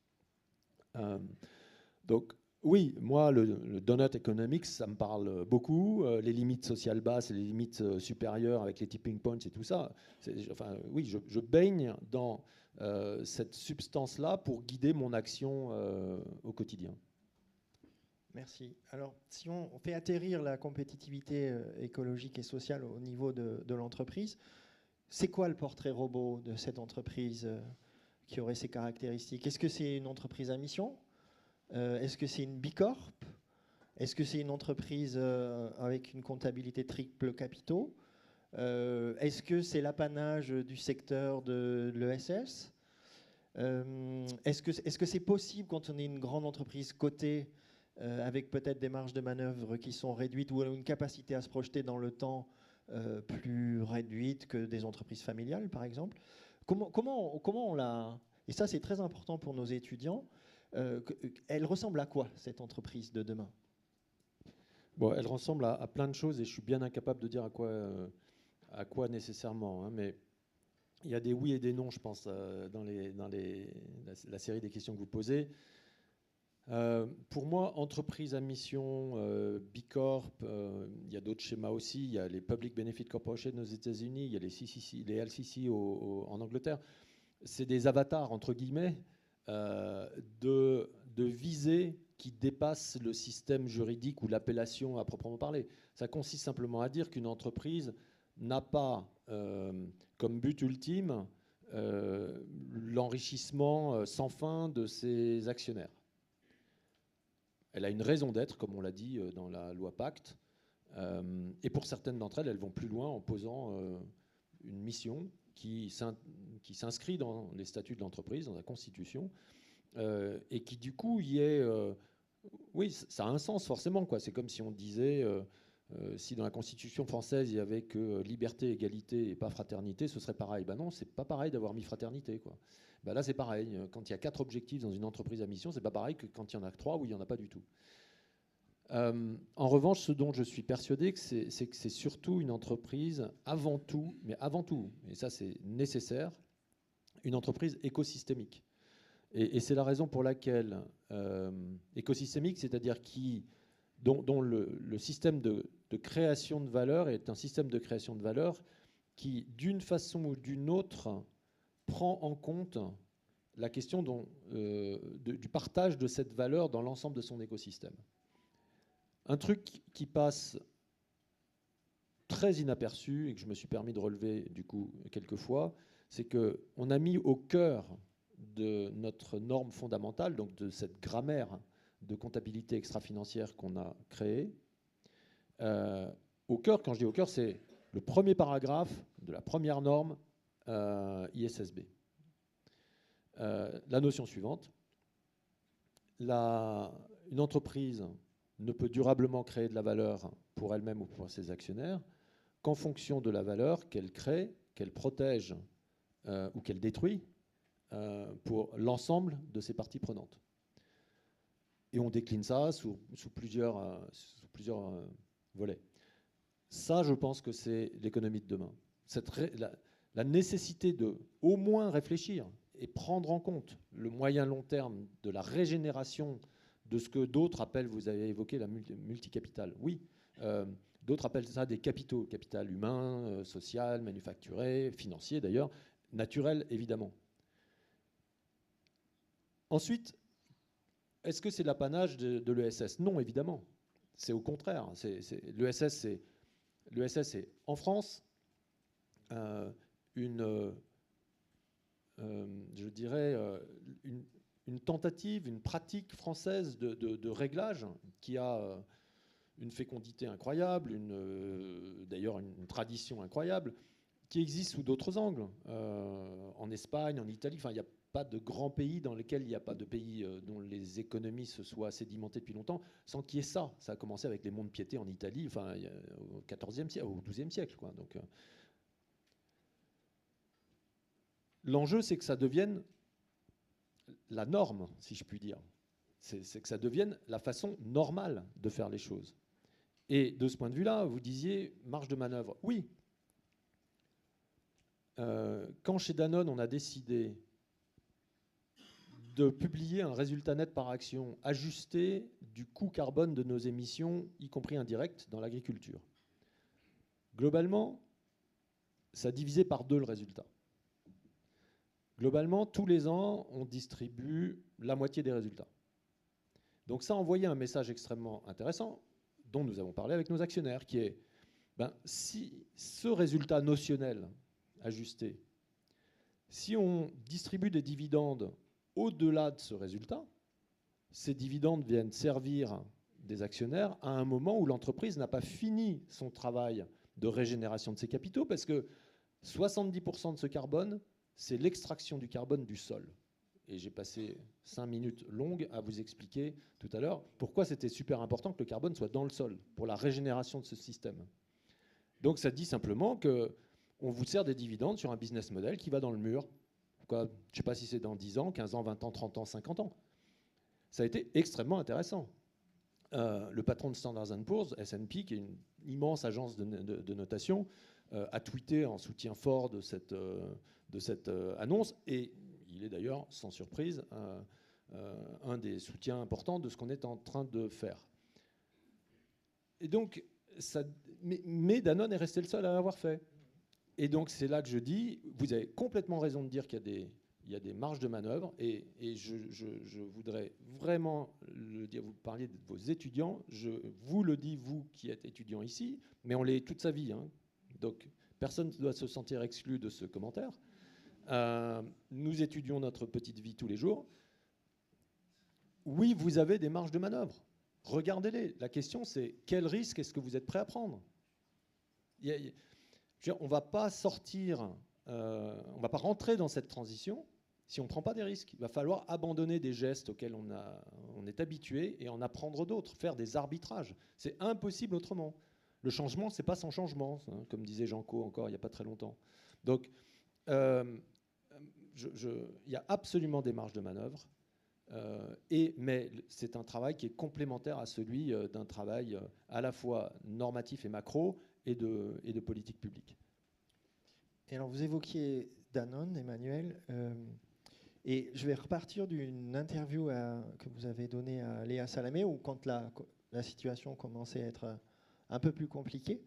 Donc, oui, moi, le donut economics, ça me parle beaucoup. Les limites sociales basses et les limites supérieures avec les tipping points et tout ça. Enfin, oui, je baigne dans cette substance-là pour guider mon action au quotidien. Merci. Alors, si on fait atterrir la compétitivité écologique et sociale au niveau de l'entreprise, c'est quoi le portrait robot de cette entreprise qui aurait ces caractéristiques? Est-ce que c'est une entreprise à mission? Est-ce que c'est une bicorp? Est-ce que c'est une entreprise avec une comptabilité triple capitaux? Est-ce que c'est l'apanage du secteur de l'ESS? Est-ce que c'est possible quand on est une grande entreprise cotée, avec peut-être des marges de manœuvre qui sont réduites ou une capacité à se projeter dans le temps plus réduite que des entreprises familiales, par exemple? Comment on l'a... Et ça, c'est très important pour nos étudiants. Elle ressemble à quoi, cette entreprise de demain? Bon, elle ressemble à plein de choses et je suis bien incapable de dire à quoi nécessairement, hein, mais il y a des oui et des non, je pense, dans la série des questions que vous posez. Pour moi, entreprise à mission, B Corp, il y a d'autres schémas aussi. Il y a les Public Benefit Corporation aux États-Unis, il y a les CCC, les LCC en Angleterre. C'est des avatars, entre guillemets, de visées qui dépassent le système juridique ou l'appellation à proprement parler. Ça consiste simplement à dire qu'une entreprise n'a pas comme but ultime l'enrichissement sans fin de ses actionnaires. Elle a une raison d'être, comme on l'a dit dans la loi Pacte, et pour certaines d'entre elles, elles vont plus loin en posant une mission qui s'inscrit dans les statuts de l'entreprise, dans la Constitution, et qui du coup y est... oui, ça a un sens forcément, quoi. C'est comme si on disait, si dans la Constitution française il y avait que liberté, égalité et pas fraternité, ce serait pareil. Ben non, c'est pas pareil d'avoir mis fraternité, quoi. Ben là, c'est pareil. Quand il y a 4 objectifs dans une entreprise à mission, c'est pas pareil que quand il y en a 3 ou il n'y en a pas du tout. En revanche, ce dont je suis persuadé, c'est que c'est surtout une entreprise, avant tout, et ça c'est nécessaire, une entreprise écosystémique. Et c'est la raison pour laquelle écosystémique, c'est-à-dire dont le système de création de valeur est un système de création de valeur qui, d'une façon ou d'une autre, prend en compte la question du partage de cette valeur dans l'ensemble de son écosystème. Un truc qui passe très inaperçu et que je me suis permis de relever du coup quelques fois, c'est qu'on a mis au cœur de notre norme fondamentale, donc de cette grammaire de comptabilité extra-financière qu'on a créée, au cœur, quand je dis au cœur, c'est le premier paragraphe de la première norme ISSB. La notion suivante, une entreprise ne peut durablement créer de la valeur pour elle-même ou pour ses actionnaires qu'en fonction de la valeur qu'elle crée, qu'elle protège ou qu'elle détruit pour l'ensemble de ses parties prenantes. Et on décline ça sous plusieurs volets. Ça, je pense que c'est l'économie de demain. La nécessité de au moins réfléchir et prendre en compte le moyen long terme de la régénération de ce que d'autres appellent, vous avez évoqué la multicapital. Oui, d'autres appellent ça des capitaux, capital humain, social, manufacturé, financier d'ailleurs, naturel évidemment. Ensuite, est-ce que c'est l'apanage de l'ESS? Non, évidemment. C'est au contraire. L'ESS, c'est en France je dirais, une tentative, une pratique française de réglage qui a une fécondité incroyable, d'ailleurs une tradition incroyable, qui existe sous d'autres angles. En Espagne, en Italie, enfin, il n'y a pas de grands pays dans lesquels il n'y a pas de pays dont les économies se soient sédimentées depuis longtemps, sans qu'il y ait ça. Ça a commencé avec les mont-de-piété en Italie, enfin, au XIVe siècle, au XIIe siècle, quoi. Donc, l'enjeu, c'est que ça devienne la norme, si je puis dire. C'est que ça devienne la façon normale de faire les choses. Et de ce point de vue-là, vous disiez marge de manœuvre. Oui. Quand chez Danone, on a décidé de publier un résultat net par action ajusté du coût carbone de nos émissions, y compris indirectes, dans l'agriculture. Globalement, ça divisait par 2 le résultat. Globalement, tous les ans, on distribue la moitié des résultats. Donc ça envoyait un message extrêmement intéressant, dont nous avons parlé avec nos actionnaires, qui est, si ce résultat notionnel ajusté, si on distribue des dividendes au-delà de ce résultat, ces dividendes viennent servir des actionnaires à un moment où l'entreprise n'a pas fini son travail de régénération de ses capitaux, parce que 70% de ce carbone, c'est l'extraction du carbone du sol. Et j'ai passé 5 minutes longues à vous expliquer tout à l'heure pourquoi c'était super important que le carbone soit dans le sol pour la régénération de ce système. Donc ça dit simplement qu'on vous sert des dividendes sur un business model qui va dans le mur. Quoi, je ne sais pas si c'est dans 10 ans, 15 ans, 20 ans, 30 ans, 50 ans. Ça a été extrêmement intéressant. Le patron de Standard & Poor's, S&P, qui est une immense agence de notation, a tweeté en soutien fort de cette annonce. Et il est d'ailleurs, sans surprise, un des soutiens importants de ce qu'on est en train de faire. Et donc, mais Danone est resté le seul à l'avoir fait. Et donc, c'est là que je dis, vous avez complètement raison de dire qu'il y a des marges de manœuvre. Et je voudrais vraiment le dire, vous parliez de vos étudiants, je vous le dis, vous qui êtes étudiants ici, mais on l'est toute sa vie. Hein. Donc, personne ne doit se sentir exclu de ce commentaire. Nous étudions notre petite vie tous les jours. Oui, vous avez des marges de manœuvre. Regardez-les. La question, c'est quel risque est-ce que vous êtes prêt à prendre ? On ne va pas sortir, on ne va pas rentrer dans cette transition si on ne prend pas des risques. Il va falloir abandonner des gestes auxquels on est habitué et en apprendre d'autres, faire des arbitrages. C'est impossible autrement. Le changement, ce n'est pas sans changement, hein, comme disait Jean Co encore il n'y a pas très longtemps. Donc, il y a absolument des marges de manœuvre, mais c'est un travail qui est complémentaire à celui d'un travail à la fois normatif et macro et de politique publique. Et alors, vous évoquiez Danone, Emmanuel, et je vais repartir d'une interview que vous avez donnée à Léa Salamé, où quand la situation commençait à être un peu plus compliquée,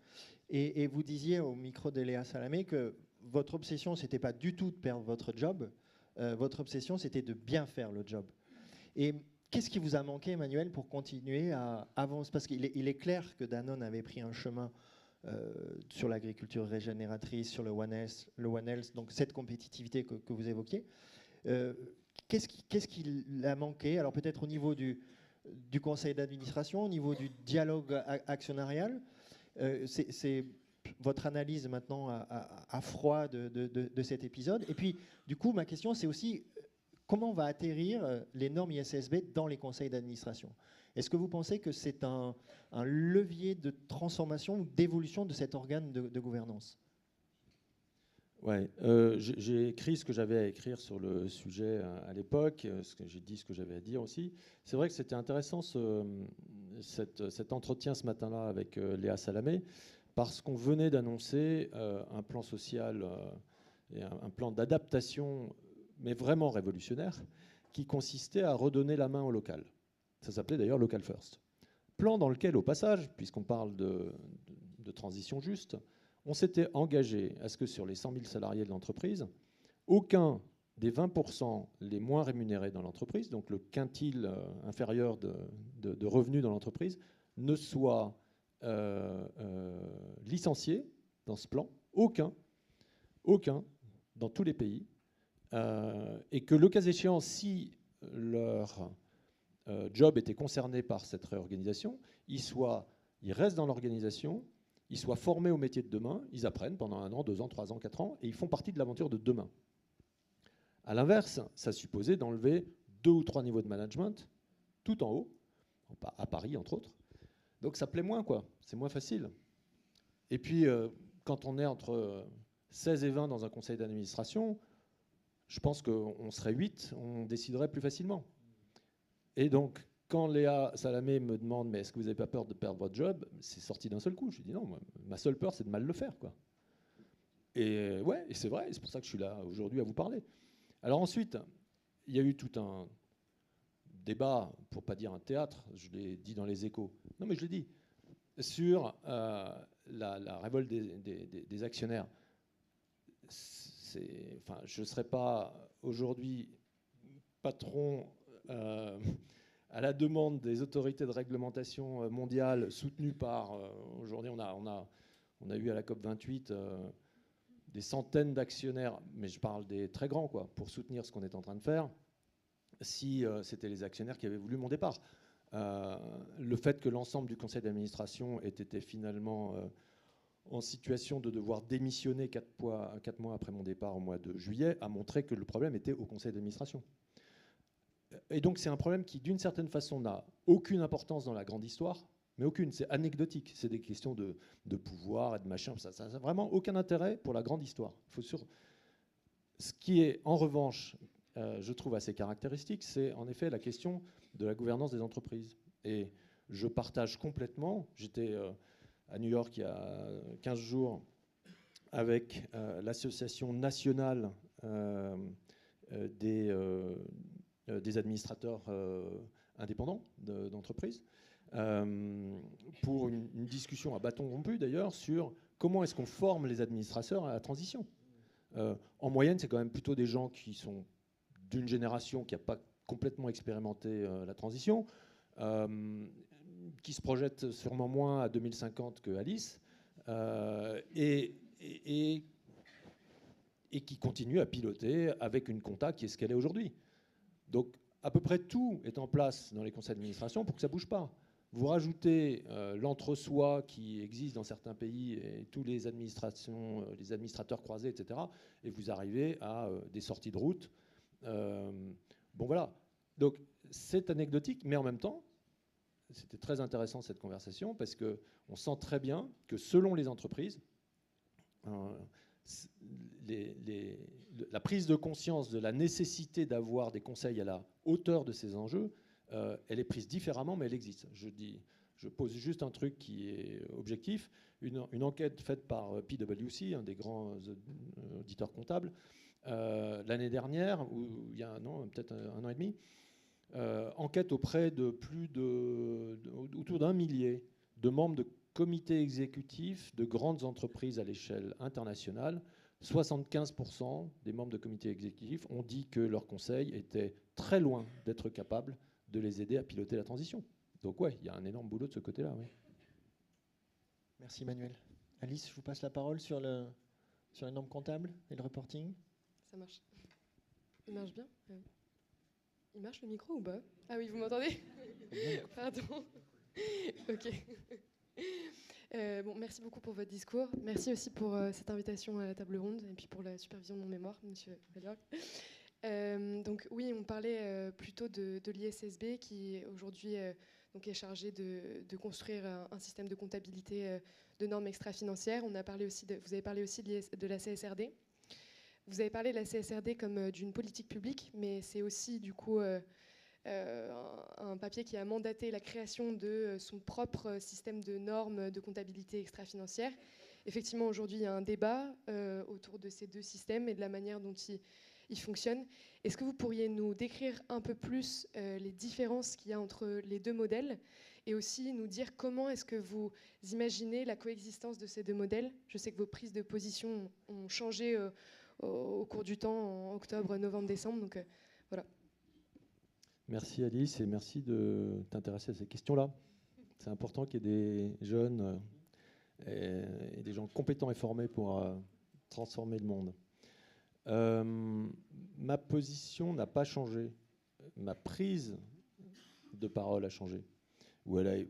et vous disiez au micro de Léa Salamé que votre obsession, c'était pas du tout de perdre votre job, votre obsession, c'était de bien faire le job. Et qu'est-ce qui vous a manqué, Emmanuel, pour continuer à avancer ? Parce qu'il est clair que Danone avait pris un chemin sur l'agriculture régénératrice, sur le One Health, donc cette compétitivité que vous évoquiez. Qu'est-ce qui a manqué ? Alors peut-être au niveau du conseil d'administration, au niveau du dialogue actionnarial. C'est votre analyse maintenant à froid de cet épisode. Et puis, du coup, ma question, c'est aussi comment va atterrir les normes ISSB dans les conseils d'administration ? Est-ce que vous pensez que c'est un levier de transformation ou d'évolution de cet organe de gouvernance ? Ouais, j'ai écrit ce que j'avais à écrire sur le sujet à l'époque, j'ai dit ce que j'avais à dire aussi. C'est vrai que c'était intéressant cet entretien ce matin-là avec Léa Salamé, parce qu'on venait d'annoncer un plan social et un plan d'adaptation, mais vraiment révolutionnaire, qui consistait à redonner la main au local. Ça s'appelait d'ailleurs Local First. Plan dans lequel, au passage, puisqu'on parle de transition juste, on s'était engagé à ce que sur les 100 000 salariés de l'entreprise, aucun des 20% les moins rémunérés dans l'entreprise, donc le quintile inférieur de revenus dans l'entreprise, ne soit licencié dans ce plan. Aucun, dans tous les pays. Et que le cas échéant, si leur job était concerné par cette réorganisation, ils restent dans l'organisation, ils soient formés au métier de demain, ils apprennent pendant 1 an, 2 ans, 3 ans, 4 ans, et ils font partie de l'aventure de demain. À l'inverse, ça supposait d'enlever 2 ou 3 niveaux de management, tout en haut, à Paris entre autres. Donc ça plaît moins, quoi. C'est moins facile. Et puis, quand on est entre 16 et 20 dans un conseil d'administration, je pense qu'on serait 8, on déciderait plus facilement. Et donc, quand Léa Salamé me demande « mais est-ce que vous n'avez pas peur de perdre votre job ?» C'est sorti d'un seul coup. Je lui dis « non, moi, ma seule peur, c'est de mal le faire. » quoi. Et ouais, et c'est vrai, c'est pour ça que je suis là aujourd'hui à vous parler. Alors ensuite, il y a eu tout un débat, pour ne pas dire un théâtre, je l'ai dit dans les Échos, non mais je l'ai dit, sur la révolte des actionnaires. Enfin, je ne serais pas aujourd'hui patron à la demande des autorités de réglementation mondiale soutenues par... aujourd'hui, on a eu à la COP28 des centaines d'actionnaires, mais je parle des très grands, quoi, pour soutenir ce qu'on est en train de faire, si c'était les actionnaires qui avaient voulu mon départ. Le fait que l'ensemble du conseil d'administration ait été finalement en situation de devoir démissionner 4 mois après mon départ au mois de juillet a montré que le problème était au conseil d'administration. Et donc c'est un problème qui, d'une certaine façon, n'a aucune importance dans la grande histoire, mais aucune, c'est anecdotique, c'est des questions de pouvoir et de machin, ça n'a vraiment aucun intérêt pour la grande histoire. Ce qui est, en revanche, je trouve assez caractéristique, c'est en effet la question de la gouvernance des entreprises. Et je partage complètement, j'étais à New York il y a 15 jours avec l'association nationale des administrateurs indépendants d'entreprises, pour une discussion à bâton rompu d'ailleurs sur comment est-ce qu'on forme les administrateurs à la transition. En moyenne, c'est quand même plutôt des gens qui sont d'une génération qui n'a pas complètement expérimenté la transition, qui se projettent sûrement moins à 2050 que Alice, et qui continuent à piloter avec une compta qui est ce qu'elle est aujourd'hui. Donc, à peu près tout est en place dans les conseils d'administration pour que ça ne bouge pas. Vous rajoutez l'entre-soi qui existe dans certains pays et tous les administrations, les administrateurs croisés, etc. Et vous arrivez à des sorties de route. Bon, voilà. Donc, c'est anecdotique, mais en même temps, c'était très intéressant cette conversation parce qu'on sent très bien que selon les entreprises, la prise de conscience de la nécessité d'avoir des conseils à la hauteur de ces enjeux, elle est prise différemment, mais elle existe. Je pose juste un truc qui est objectif. Une enquête faite par PwC, un des grands auditeurs comptables, l'année dernière, ou il y a un an, peut-être un an et demi, enquête auprès de autour d'1 millier de membres de comités exécutifs de grandes entreprises à l'échelle internationale. 75% des membres de comités exécutifs ont dit que leur conseil était très loin d'être capable de les aider à piloter la transition. Donc ouais, il y a un énorme boulot de ce côté-là. Oui. Merci Emmanuel. Alice, je vous passe la parole sur les normes comptables et le reporting. Ça marche. Il marche bien. Il marche le micro ou pas? Ah oui, vous m'entendez? Pardon. Ok. Bon, merci beaucoup pour votre discours. Merci aussi pour cette invitation à la table ronde et puis pour la supervision de mon mémoire, Monsieur Belliard. Donc oui, on parlait plutôt de l'ISSB qui aujourd'hui donc est chargé de construire un système de comptabilité de normes extra-financières. Vous avez parlé aussi de la CSRD. Vous avez parlé de la CSRD comme d'une politique publique, mais c'est aussi du coup un papier qui a mandaté la création de son propre système de normes de comptabilité extra-financière. Effectivement, aujourd'hui, il y a un débat autour de ces deux systèmes et de la manière dont ils fonctionnent. Est-ce que vous pourriez nous décrire un peu plus les différences qu'il y a entre les deux modèles et aussi nous dire comment est-ce que vous imaginez la coexistence de ces deux modèles? Je sais que vos prises de position ont changé au cours du temps, en octobre, novembre, décembre. Donc voilà. Merci Alice et merci de t'intéresser à ces questions-là. C'est important qu'il y ait des jeunes et des gens compétents et formés pour transformer le monde. Ma position n'a pas changé. Ma prise de parole a changé. Ou elle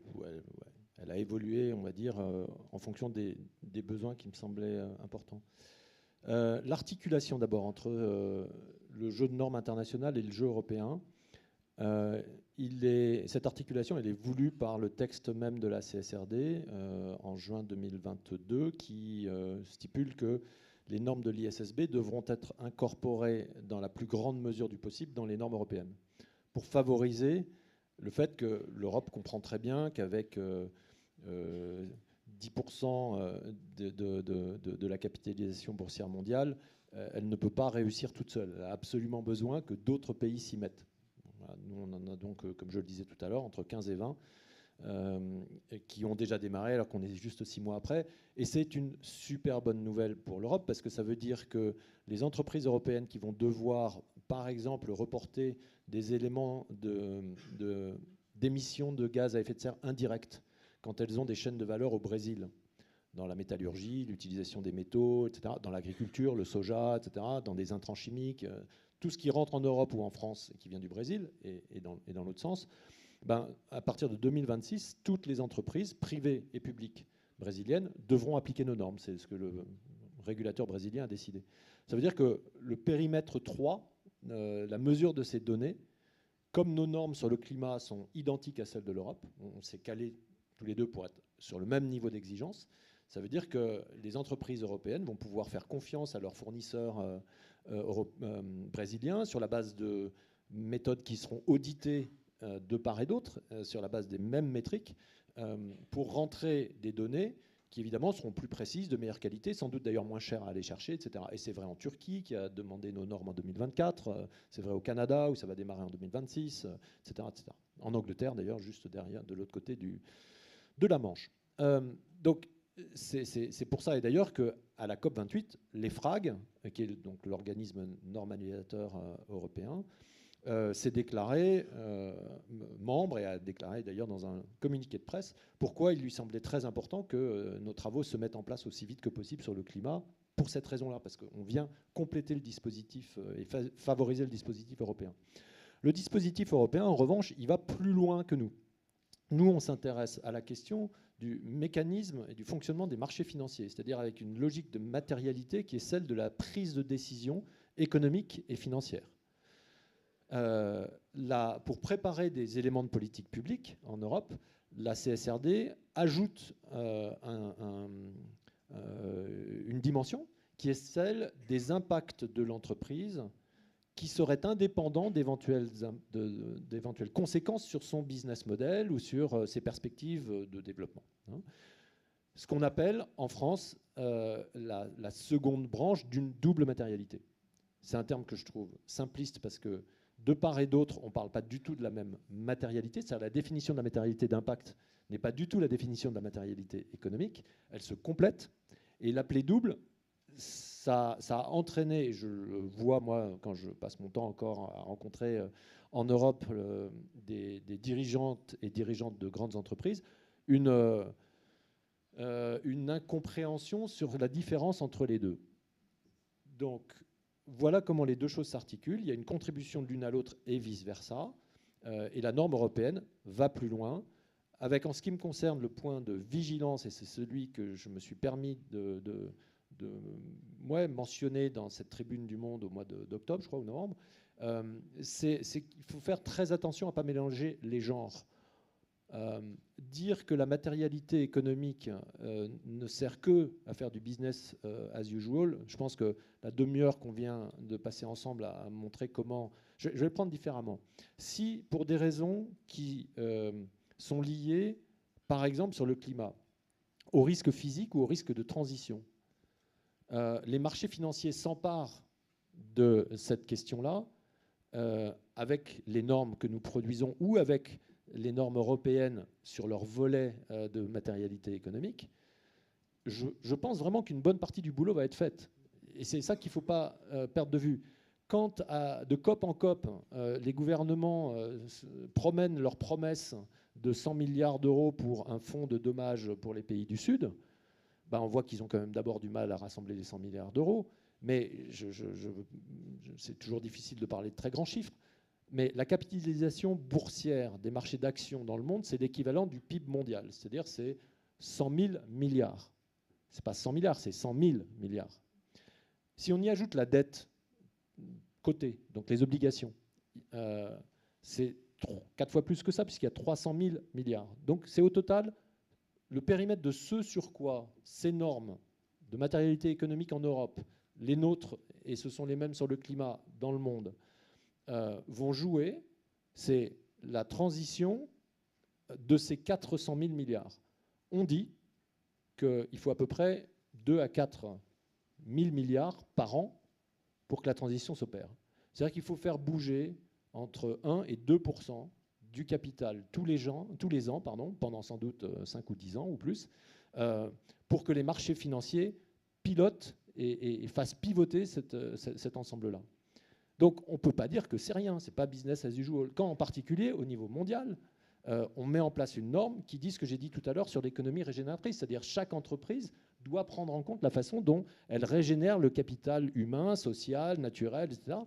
a évolué, on va dire, en fonction des besoins qui me semblaient importants. L'articulation d'abord entre le jeu de normes internationales et le jeu européen. Cette articulation, elle est voulue par le texte même de la CSRD en juin 2022 qui stipule que les normes de l'ISSB devront être incorporées dans la plus grande mesure du possible dans les normes européennes pour favoriser le fait que l'Europe comprend très bien qu'avec 10% de la capitalisation boursière mondiale, elle ne peut pas réussir toute seule. Elle a absolument besoin que d'autres pays s'y mettent. Nous, on en a donc, comme je le disais tout à l'heure, entre 15 et 20 qui ont déjà démarré alors qu'on est juste 6 mois après. Et c'est une super bonne nouvelle pour l'Europe parce que ça veut dire que les entreprises européennes qui vont devoir, par exemple, reporter des éléments d'émissions de gaz à effet de serre indirects quand elles ont des chaînes de valeur au Brésil, dans la métallurgie, l'utilisation des métaux, etc., dans l'agriculture, le soja, etc., dans des intrants chimiques, tout ce qui rentre en Europe ou en France et qui vient du Brésil, et dans l'autre sens, à partir de 2026, toutes les entreprises privées et publiques brésiliennes devront appliquer nos normes. C'est ce que le régulateur brésilien a décidé. Ça veut dire que le périmètre 3, la mesure de ces données, comme nos normes sur le climat sont identiques à celles de l'Europe, on s'est calés tous les deux pour être sur le même niveau d'exigence, ça veut dire que les entreprises européennes vont pouvoir faire confiance à leurs fournisseurs brésiliens sur la base de méthodes qui seront auditées de part et d'autre, sur la base des mêmes métriques, pour rentrer des données qui évidemment seront plus précises, de meilleure qualité, sans doute d'ailleurs moins chères à aller chercher, etc. Et c'est vrai en Turquie, qui a demandé nos normes en 2024, c'est vrai au Canada, où ça va démarrer en 2026, etc., etc. En Angleterre, d'ailleurs, juste derrière, de l'autre côté de la Manche. Donc, c'est pour ça, et d'ailleurs, qu'à la COP28, l'EFRAG, qui est donc l'organisme normalisateur européen, s'est déclaré membre et a déclaré d'ailleurs dans un communiqué de presse pourquoi il lui semblait très important que nos travaux se mettent en place aussi vite que possible sur le climat, pour cette raison-là, parce qu'on vient compléter le dispositif et favoriser le dispositif européen. Le dispositif européen, en revanche, il va plus loin que nous. Nous, on s'intéresse à la question du mécanisme et du fonctionnement des marchés financiers, c'est-à-dire avec une logique de matérialité qui est celle de la prise de décision économique et financière. Pour préparer des éléments de politique publique en Europe, la CSRD ajoute une dimension qui est celle des impacts de l'entreprise qui seraient indépendants d'éventuelles conséquences sur son business model ou sur ses perspectives de développement. Ce qu'on appelle en France la seconde branche d'une double matérialité. C'est un terme que je trouve simpliste parce que de part et d'autre, on ne parle pas du tout de la même matérialité. C'est-à-dire la définition de la matérialité d'impact n'est pas du tout la définition de la matérialité économique. Elle se complète. Et l'appeler double, ça a entraîné, je le vois moi quand je passe mon temps encore à rencontrer en Europe des dirigeantes et dirigeantes de grandes entreprises, une incompréhension sur la différence entre les deux. Donc, voilà comment les deux choses s'articulent. Il y a une contribution de l'une à l'autre et vice-versa. Et la norme européenne va plus loin, avec, en ce qui me concerne, le point de vigilance, et c'est celui que je me suis permis de mentionner dans cette tribune du Monde au mois d'octobre, je crois, ou novembre, c'est qu'il faut faire très attention à ne pas mélanger les genres. Dire que la matérialité économique ne sert que à faire du business as usual, je pense que la demi-heure qu'on vient de passer ensemble a montré comment... Je vais le prendre différemment. Si, pour des raisons qui sont liées, par exemple sur le climat, au risque physique ou au risque de transition, les marchés financiers s'emparent de cette question-là avec les normes que nous produisons ou avec les normes européennes sur leur volet de matérialité économique, je pense vraiment qu'une bonne partie du boulot va être faite. Et c'est ça qu'il ne faut pas perdre de vue. Quand, de COP en COP, les gouvernements promènent leurs promesses de 100 milliards d'euros pour un fonds de dommages pour les pays du Sud, ben on voit qu'ils ont quand même d'abord du mal à rassembler les 100 milliards d'euros. Mais c'est toujours difficile de parler de très grands chiffres. Mais la capitalisation boursière des marchés d'actions dans le monde, c'est l'équivalent du PIB mondial. C'est-à-dire c'est 100 000 milliards. Ce n'est pas 100 milliards, c'est 100 000 milliards. Si on y ajoute la dette cotée, donc les obligations, c'est 4 fois plus que ça, puisqu'il y a 300 000 milliards. Donc c'est au total le périmètre de ce sur quoi ces normes de matérialité économique en Europe, les nôtres, et ce sont les mêmes sur le climat dans le monde, vont jouer, c'est la transition de ces 400 000 milliards. On dit qu'il faut à peu près 2 à 4 000 milliards par an pour que la transition s'opère. C'est-à-dire qu'il faut faire bouger entre 1 et 2% du capital tous les ans, pendant sans doute 5 ou 10 ans ou plus, pour que les marchés financiers pilotent et fassent pivoter cet ensemble-là. Donc on ne peut pas dire que c'est rien, ce n'est pas business as usual. Quand en particulier, au niveau mondial, on met en place une norme qui dit ce que j'ai dit tout à l'heure sur l'économie régénératrice, c'est-à-dire chaque entreprise doit prendre en compte la façon dont elle régénère le capital humain, social, naturel, etc.,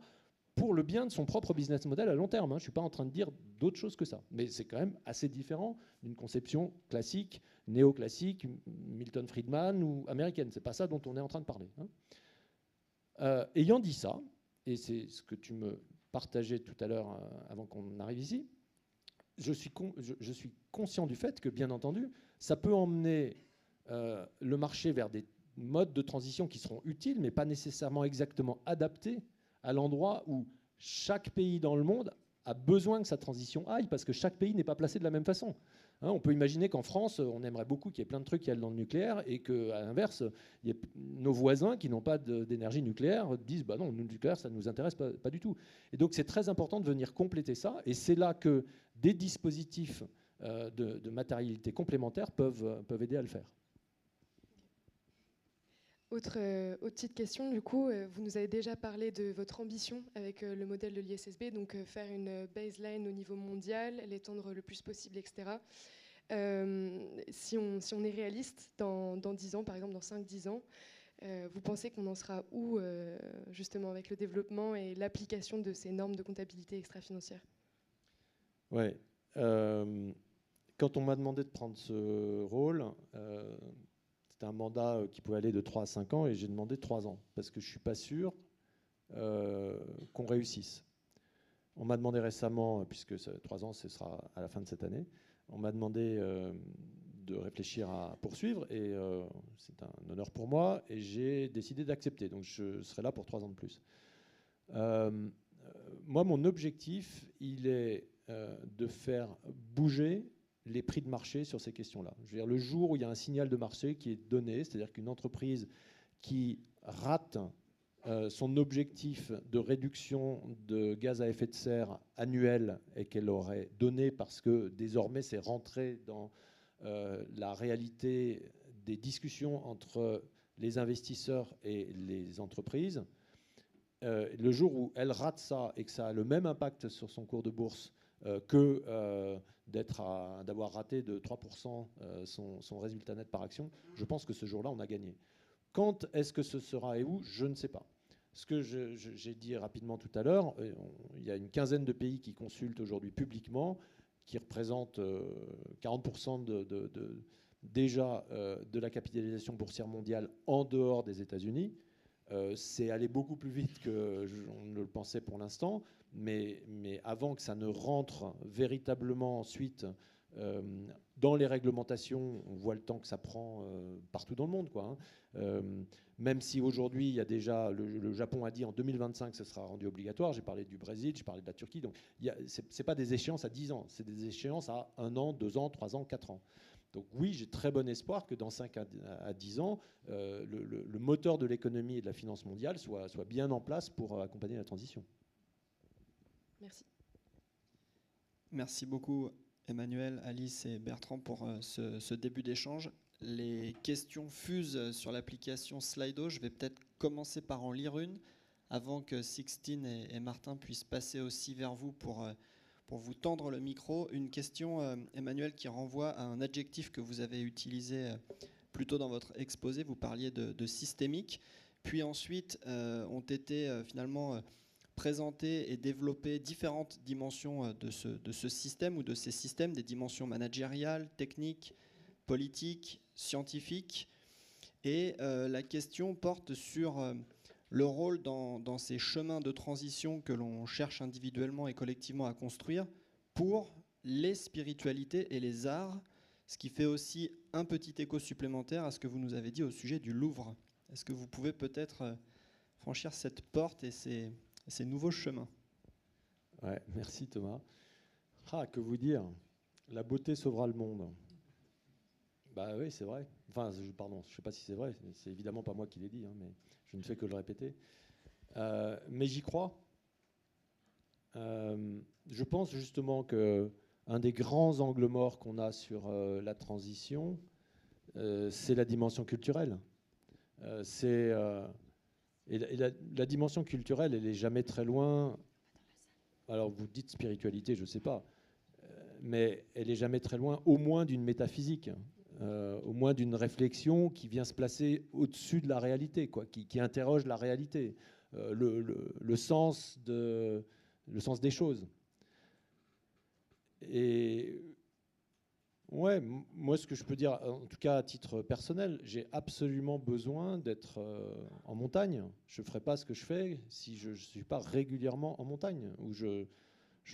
pour le bien de son propre business model à long terme. Je ne suis pas en train de dire d'autre chose que ça. Mais c'est quand même assez différent d'une conception classique, néoclassique, Milton Friedman ou américaine. Ce n'est pas ça dont on est en train de parler. Ayant dit ça, et c'est ce que tu me partagé tout à l'heure avant qu'on arrive ici, je suis conscient du fait que, bien entendu, ça peut emmener le marché vers des modes de transition qui seront utiles, mais pas nécessairement exactement adaptés à l'endroit où chaque pays dans le monde a besoin que sa transition aille, parce que chaque pays n'est pas placé de la même façon. Hein, on peut imaginer qu'en France, on aimerait beaucoup qu'il y ait plein de trucs qui aillent dans le nucléaire, et qu'à l'inverse, nos voisins qui n'ont pas d'énergie nucléaire disent bah non, le nucléaire, ça ne nous intéresse pas du tout. Et donc c'est très important de venir compléter ça, et c'est là que des dispositifs de matérialité complémentaire peuvent aider à le faire. Autre petite question, du coup, vous nous avez déjà parlé de votre ambition avec le modèle de l'ISSB, donc faire une baseline au niveau mondial, l'étendre le plus possible, etc. Si on est réaliste, dans 10 ans, par exemple, dans 5-10 ans, vous pensez qu'on en sera où, justement, avec le développement et l'application de ces normes de comptabilité extra-financière ? Ouais. Quand on m'a demandé de prendre ce rôle, c'était un mandat qui pouvait aller de 3 à 5 ans, et j'ai demandé 3 ans, parce que je ne suis pas sûr qu'on réussisse. On m'a demandé récemment, puisque 3 ans, ce sera à la fin de cette année, on m'a demandé de réfléchir à poursuivre, et c'est un honneur pour moi, et j'ai décidé d'accepter. Donc je serai là pour 3 ans de plus. Moi, mon objectif, il est de faire bouger les prix de marché sur ces questions-là. Je veux dire, le jour où il y a un signal de marché qui est donné, c'est-à-dire qu'une entreprise qui rate son objectif de réduction de gaz à effet de serre annuel, et qu'elle aurait donné parce que désormais c'est rentré dans la réalité des discussions entre les investisseurs et les entreprises, le jour où elle rate ça et que ça a le même impact sur son cours de bourse que d'avoir raté de 3% son résultat net par action, je pense que ce jour-là, on a gagné. Quand est-ce que ce sera et où, je ne sais pas. Ce que j'ai dit rapidement tout à l'heure, il y a une quinzaine de pays qui consultent aujourd'hui publiquement, qui représentent 40% déjà de la capitalisation boursière mondiale en dehors des États-Unis. C'est allé beaucoup plus vite qu'on ne le pensait pour l'instant, mais avant que ça ne rentre véritablement ensuite dans les réglementations, on voit le temps que ça prend partout dans le monde, quoi, hein. Même si aujourd'hui, il y a déjà, le Japon a dit en 2025 ce sera rendu obligatoire. J'ai parlé du Brésil, j'ai parlé de la Turquie. Donc, ce n'est pas des échéances à 10 ans, c'est des échéances à 1 an, 2 ans, 3 ans, 4 ans. Donc oui, j'ai très bon espoir que dans 5 à 10 ans, le moteur de l'économie et de la finance mondiale soit bien en place pour accompagner la transition. Merci. Merci beaucoup Emmanuel, Alice et Bertrand pour ce début d'échange. Les questions fusent sur l'application Slido. Je vais peut-être commencer par en lire une avant que Sixtine et Martin puissent passer aussi vers vous pour vous tendre le micro. Une question, Emmanuel, qui renvoie à un adjectif que vous avez utilisé plus tôt dans votre exposé. Vous parliez de systémique. Puis ensuite, ont été finalement présentées et développées différentes dimensions de ce système ou de ces systèmes, des dimensions managériales, techniques, politiques, scientifiques. Et la question porte sur le rôle dans ces chemins de transition que l'on cherche individuellement et collectivement à construire pour les spiritualités et les arts, ce qui fait aussi un petit écho supplémentaire à ce que vous nous avez dit au sujet du Louvre. Est-ce que vous pouvez peut-être franchir cette porte et ces nouveaux chemins ? Ouais, merci Thomas. Que vous dire ? La beauté sauvera le monde. Bah oui, c'est vrai. Enfin, pardon, je ne sais pas si c'est vrai. C'est évidemment pas moi qui l'ai dit, hein, mais je ne fais que le répéter. Mais j'y crois. Je pense justement qu'un des grands angles morts qu'on a sur la transition, c'est la dimension culturelle. Et la dimension culturelle, elle n'est jamais très loin. Alors vous dites spiritualité, je ne sais pas. Mais elle n'est jamais très loin, au moins d'une métaphysique. Au moins d'une réflexion qui vient se placer au-dessus de la réalité, quoi, qui interroge la réalité, le sens des choses. Et Ouais, moi, ce que je peux dire, en tout cas à titre personnel, j'ai absolument besoin d'être en montagne. Je ne ferais pas ce que je fais si je ne suis pas régulièrement en montagne, où je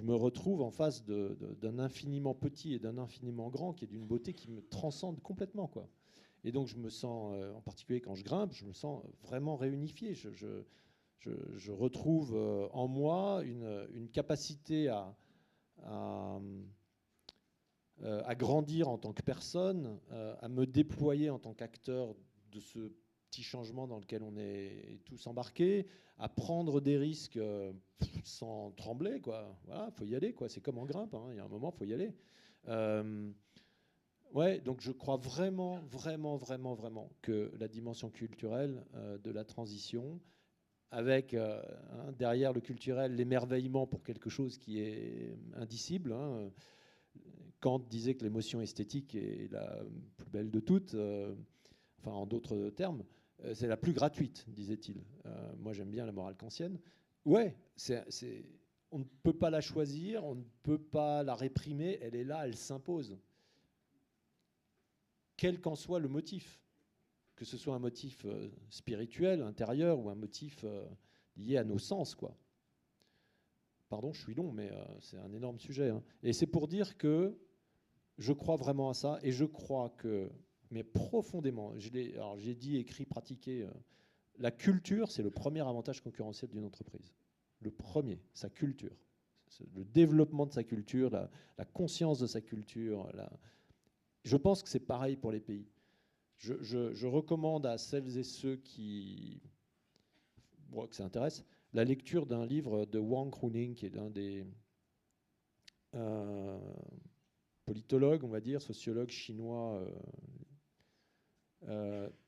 me retrouve en face d'un infiniment petit et d'un infiniment grand qui est d'une beauté qui me transcende complètement, quoi. Et donc, je me sens, en particulier quand je grimpe, je me sens vraiment réunifié. Je retrouve en moi une capacité à grandir en tant que personne, à me déployer en tant qu'acteur de ce petit changement dans lequel on est tous embarqués, à prendre des risques sans trembler, quoi. Voilà, faut y aller, quoi. C'est comme en grimpe, hein. Il y a un moment, faut y aller. Ouais, donc je crois vraiment, vraiment, vraiment, vraiment que la dimension culturelle de la transition, avec derrière le culturel l'émerveillement pour quelque chose qui est indicible, hein. Kant disait que l'émotion esthétique est la plus belle de toutes, enfin en d'autres termes, c'est la plus gratuite, disait-il. Moi j'aime bien la morale kantienne. Ouais, on ne peut pas la choisir, on ne peut pas la réprimer, elle est là, elle s'impose. Quel qu'en soit le motif, que ce soit un motif spirituel, intérieur, ou un motif lié à nos sens, quoi. Pardon, je suis long, mais c'est un énorme sujet, hein. Et c'est pour dire que je crois vraiment à ça, et je crois que, mais profondément, alors j'ai dit, écrit, pratiqué, la culture, c'est le premier avantage concurrentiel d'une entreprise. Le premier, sa culture. Le développement de sa culture, la conscience de sa culture. Je pense que c'est pareil pour les pays. Je recommande à celles et ceux qui, bon, que ça intéresse, la lecture d'un livre de Wang Kruning, qui est l'un des politologue, on va dire, sociologue chinois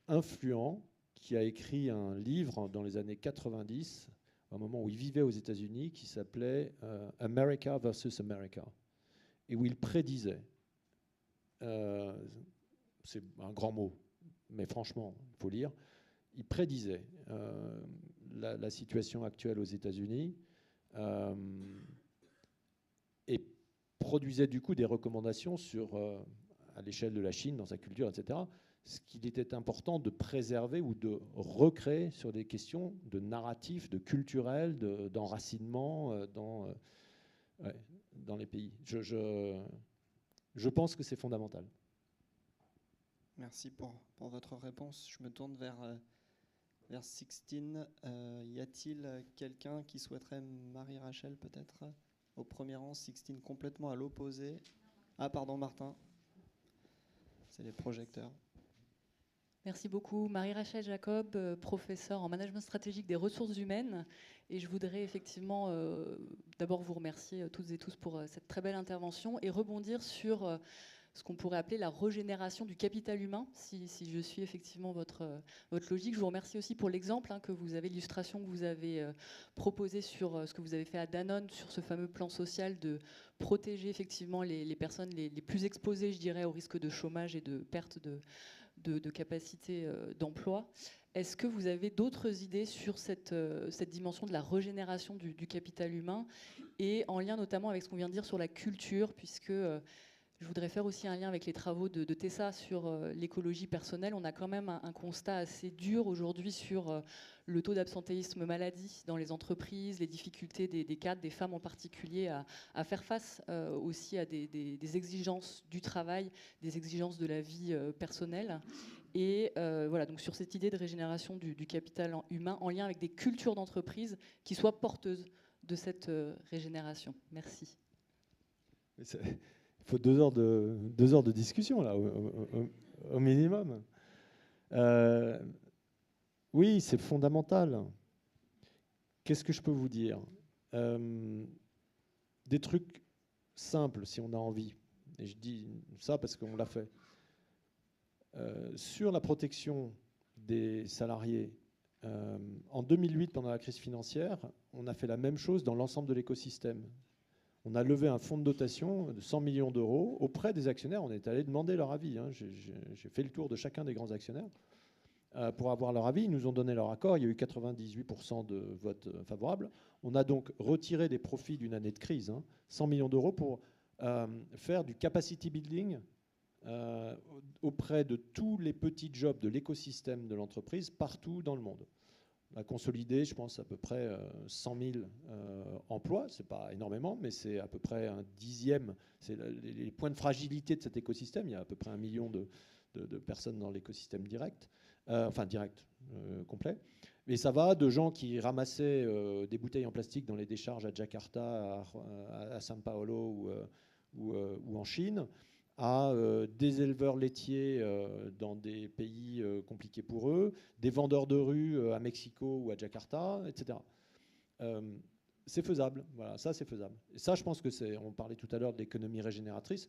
influent, qui a écrit un livre dans les années 90, à un moment où il vivait aux États-Unis, qui s'appelait America versus America, et où il prédisait, c'est un grand mot, mais franchement, il faut lire, il prédisait la situation actuelle aux États-Unis et produisait du coup des recommandations sur, à l'échelle de la Chine, dans sa culture, etc., ce qu'il était important de préserver ou de recréer sur des questions de narratif, de culturel, d'enracinement dans les pays. Je pense que c'est fondamental. Merci pour votre réponse. Je me tourne vers Sixtine. Y a-t-il quelqu'un qui souhaiterait, Marie-Rachel peut-être, au premier rang, Sixtine complètement à l'opposé. Ah pardon, Martin. C'est les projecteurs. Merci beaucoup. Marie-Rachel Jacob, professeure en management stratégique des ressources humaines. Et je voudrais effectivement d'abord vous remercier toutes et tous pour cette très belle intervention et rebondir sur ce qu'on pourrait appeler la régénération du capital humain, si je suis effectivement votre logique. Je vous remercie aussi pour l'exemple que vous avez, l'illustration que vous avez proposée sur ce que vous avez fait à Danone, sur ce fameux plan social de protéger effectivement les personnes les plus exposées, je dirais, au risque de chômage et de perte de capacité d'emploi. Est-ce que vous avez d'autres idées sur cette dimension de la régénération du capital humain, et en lien notamment avec ce qu'on vient de dire sur la culture, puisque je voudrais faire aussi un lien avec les travaux de Tessa sur l'écologie personnelle. On a quand même un constat assez dur aujourd'hui sur le taux d'absentéisme maladie dans les entreprises, les difficultés des cadres, des femmes en particulier, à faire face aussi à des exigences du travail, des exigences de la vie personnelle. Et voilà, donc sur cette idée de régénération du capital humain en lien avec des cultures d'entreprise qui soient porteuses de cette régénération. Merci. Il faut 2 heures de discussion, là, au minimum. Oui, c'est fondamental. Qu'est-ce que je peux vous dire ? Des trucs simples, si on a envie. Et je dis ça parce qu'on l'a fait. Sur la protection des salariés, en 2008, pendant la crise financière, on a fait la même chose dans l'ensemble de l'écosystème. On a levé un fonds de dotation de 100 millions d'euros auprès des actionnaires. On est allé demander leur avis. J'ai fait le tour de chacun des grands actionnaires pour avoir leur avis. Ils nous ont donné leur accord. Il y a eu 98% de votes favorables. On a donc retiré des profits d'une année de crise, 100 millions d'euros pour faire du capacity building auprès de tous les petits jobs de l'écosystème de l'entreprise partout dans le monde. On a consolidé, je pense, à peu près 100 000 emplois. Ce n'est pas énormément, mais c'est à peu près un dixième. C'est les points de fragilité de cet écosystème. Il y a à peu près 1 million de personnes dans l'écosystème direct, complet. Et ça va de gens qui ramassaient des bouteilles en plastique dans les décharges à Jakarta, à São Paulo ou en Chine, à des éleveurs laitiers dans des pays compliqués pour eux, des vendeurs de rue à Mexico ou à Jakarta, etc. C'est faisable, voilà, ça c'est faisable. Et ça, je pense que c'est, on parlait tout à l'heure de l'économie régénératrice,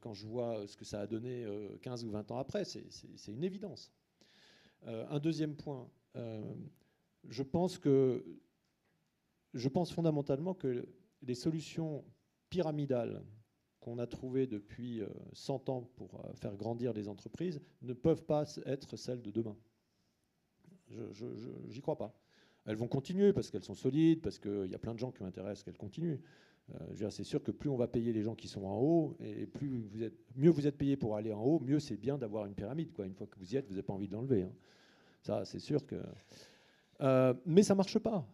quand je vois ce que ça a donné 15 ou 20 ans après, c'est une évidence. Un deuxième point, je pense fondamentalement que les solutions pyramidales qu'on a trouvées depuis 100 ans pour faire grandir les entreprises ne peuvent pas être celles de demain. J'y crois pas. Elles vont continuer parce qu'elles sont solides, parce qu'il y a plein de gens qui ont intérêt à ce qu'elles continuent. C'est sûr que plus on va payer les gens qui sont en haut, et mieux vous êtes payé pour aller en haut, mieux c'est bien d'avoir une pyramide, quoi. Une fois que vous y êtes, vous n'avez pas envie de l'enlever, hein. Ça, c'est sûr que... mais ça ne marche pas.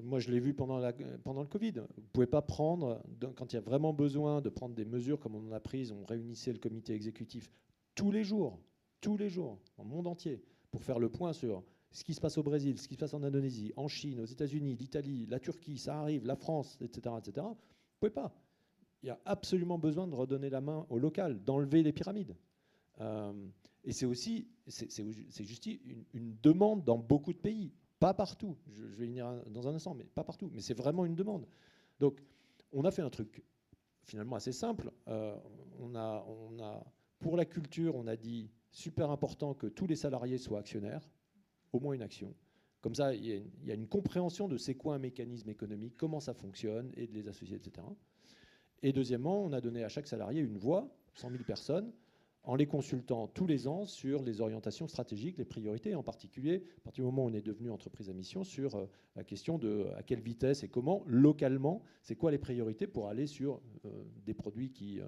Moi, je l'ai vu pendant le Covid. Vous ne pouvez pas prendre, quand il y a vraiment besoin de prendre des mesures comme on en a prises, on réunissait le comité exécutif tous les jours, dans le monde entier, pour faire le point sur ce qui se passe au Brésil, ce qui se passe en Indonésie, en Chine, aux États-Unis, l'Italie, la Turquie, ça arrive, la France, etc., etc. Vous ne pouvez pas. Il y a absolument besoin de redonner la main au local, d'enlever les pyramides. Et c'est aussi, c'est juste une demande dans beaucoup de pays, pas partout. Je vais venir dans un instant, mais pas partout. Mais c'est vraiment une demande. Donc, on a fait un truc finalement assez simple. Pour la culture, on a dit super important que tous les salariés soient actionnaires, au moins une action. Comme ça, il y a une compréhension de c'est quoi un mécanisme économique, comment ça fonctionne, et de les associer, etc. Et deuxièmement, on a donné à chaque salarié une voix, 100 000 personnes, en les consultant tous les ans sur les orientations stratégiques, les priorités, en particulier, à partir du moment où on est devenu entreprise à mission, sur la question de à quelle vitesse et comment, localement, c'est quoi les priorités pour aller sur des produits qui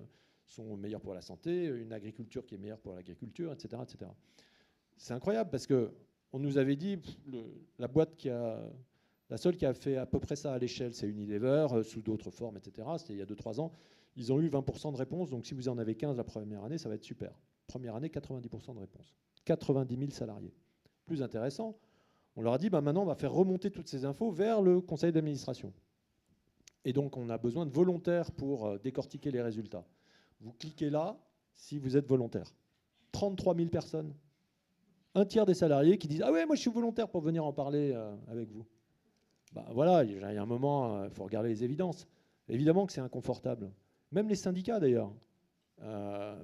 sont meilleurs pour la santé, une agriculture qui est meilleure pour l'agriculture, etc., etc. C'est incroyable parce qu'on nous avait dit, la seule qui a fait à peu près ça à l'échelle, c'est Unilever, sous d'autres formes, etc. C'était il y a 2-3 ans. Ils ont eu 20% de réponses, donc si vous en avez 15 la première année, ça va être super. Première année, 90% de réponses. 90 000 salariés. Plus intéressant, on leur a dit, maintenant, on va faire remonter toutes ces infos vers le conseil d'administration. Et donc, on a besoin de volontaires pour décortiquer les résultats. Vous cliquez là, si vous êtes volontaire. 33 000 personnes. Un tiers des salariés qui disent « Ah ouais, moi je suis volontaire pour venir en parler avec vous ». Voilà, il y a un moment, il faut regarder les évidences. Évidemment que c'est inconfortable. Même les syndicats d'ailleurs.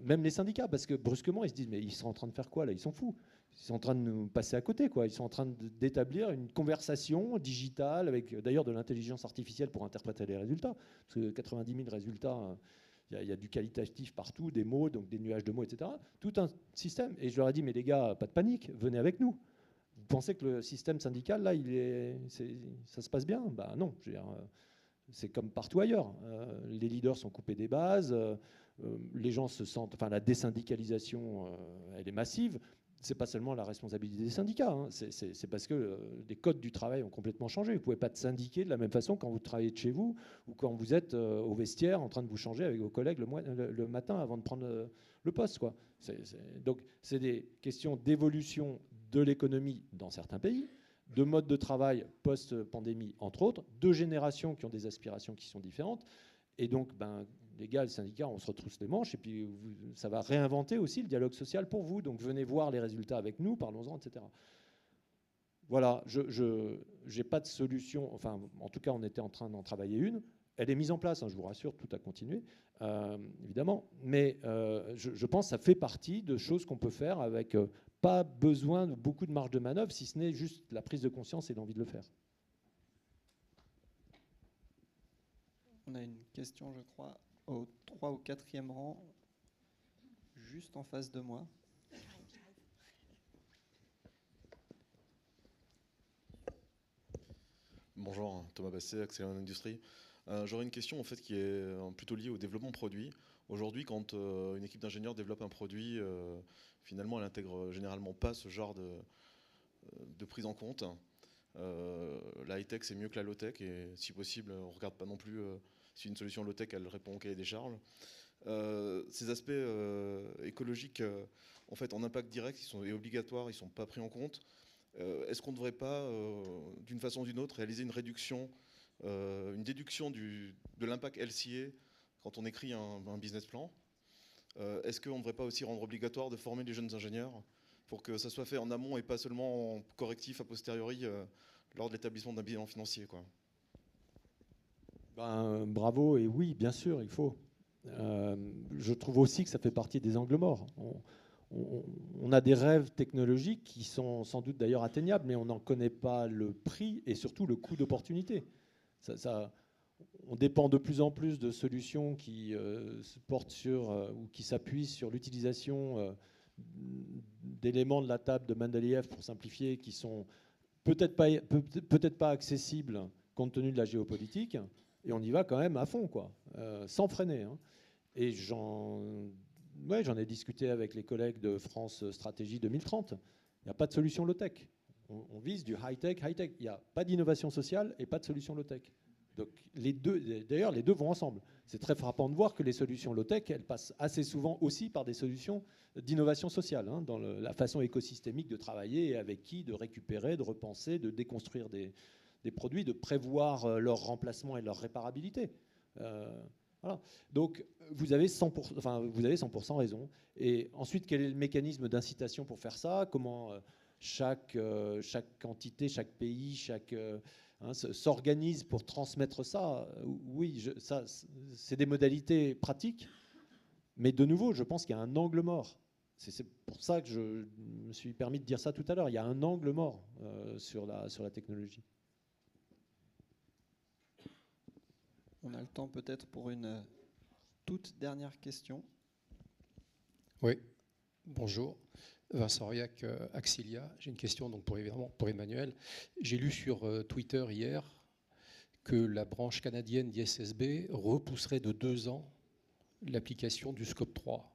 Même les syndicats, parce que brusquement, ils se disent « Mais ils sont en train de faire quoi là ? Ils sont fous. Ils sont en train de nous passer à côté, quoi. Ils sont en train d'établir une conversation digitale avec d'ailleurs de l'intelligence artificielle pour interpréter les résultats. Parce que 90 000 résultats, il y a du qualitatif partout, des mots, donc des nuages de mots, etc. Tout un système. Et je leur ai dit « Mais les gars, pas de panique, venez avec nous. Vous pensez que le système syndical, là, ça se passe bien ? » Non, je veux dire, c'est comme partout ailleurs. Les leaders sont coupés des bases, les gens se sentent... Enfin, la désyndicalisation, elle est massive. C'est pas seulement la responsabilité des syndicats, hein. C'est parce que les codes du travail ont complètement changé. Vous ne pouvez pas te syndiquer de la même façon quand vous travaillez de chez vous ou quand vous êtes au vestiaire en train de vous changer avec vos collègues le matin avant de prendre le poste, quoi. Donc, c'est des questions d'évolution de l'économie dans certains pays, de mode de travail post-pandémie, entre autres, de générations qui ont des aspirations qui sont différentes. Et donc, les gars, les syndicats, on se retrousse les manches et puis ça va réinventer aussi le dialogue social pour vous. Donc, venez voir les résultats avec nous, parlons-en, etc. Voilà, je n'ai pas de solution. Enfin, en tout cas, on était en train d'en travailler une. Elle est mise en place, hein, je vous rassure, tout a continué, évidemment. Mais je pense que ça fait partie de choses qu'on peut faire avec pas besoin de beaucoup de marge de manœuvre, si ce n'est juste la prise de conscience et l'envie de le faire. On a une question, je crois, au 3 ou 4e rang, juste en face de moi. Bonjour, Thomas Basset, Accélérant Industrie. J'aurais une question en fait qui est plutôt liée au développement produit. Aujourd'hui, quand une équipe d'ingénieurs développe un produit, finalement, elle n'intègre généralement pas ce genre de prise en compte. La high-tech, c'est mieux que la low-tech, et si possible, on ne regarde pas non plus si une solution low-tech, elle répond au cahier des charges. Ces aspects écologiques, en fait, en impact direct, et obligatoires, ils ne sont pas pris en compte. Est-ce qu'on ne devrait pas, d'une façon ou d'une autre, réaliser une réduction, une déduction de l'impact LCA quand on écrit un business plan? Est-ce qu'on ne devrait pas aussi rendre obligatoire de former les jeunes ingénieurs pour que ça soit fait en amont et pas seulement en correctif a posteriori lors de l'établissement d'un bilan financier, quoi? Bravo, et oui, bien sûr, il faut. Je trouve aussi que ça fait partie des angles morts. On a des rêves technologiques qui sont sans doute d'ailleurs atteignables, mais on n'en connaît pas le prix et surtout le coût d'opportunité. On dépend de plus en plus de solutions qui se portent sur ou qui s'appuient sur l'utilisation d'éléments de la table de Mendeleïev, pour simplifier, qui sont peut-être pas accessibles compte tenu de la géopolitique, et on y va quand même à fond, quoi, sans freiner, hein. Et j'en ai discuté avec les collègues de France Stratégie 2030. Il n'y a pas de solution low-tech. On vise du high-tech, high-tech. Il n'y a pas d'innovation sociale et pas de solution low-tech. Donc les deux vont ensemble. C'est très frappant de voir que les solutions low-tech, elles passent assez souvent aussi par des solutions d'innovation sociale, hein, dans la façon écosystémique de travailler, et avec qui, de récupérer, de repenser, de déconstruire des produits, de prévoir leur remplacement et leur réparabilité. Voilà. Donc vous avez 100% raison. Et ensuite, quel est le mécanisme d'incitation pour faire ça? Comment chaque entité, chaque pays, s'organise pour transmettre ça? Oui, c'est des modalités pratiques, mais de nouveau, je pense qu'il y a un angle mort. C'est pour ça que je me suis permis de dire ça tout à l'heure. Il y a un angle mort sur la technologie. On a le temps peut-être pour une toute dernière question. Oui, bonjour. Vincent Auriac, Axilia. J'ai une question donc pour Emmanuel. J'ai lu sur Twitter hier que la branche canadienne d'ISSB repousserait de 2 ans l'application du Scope 3.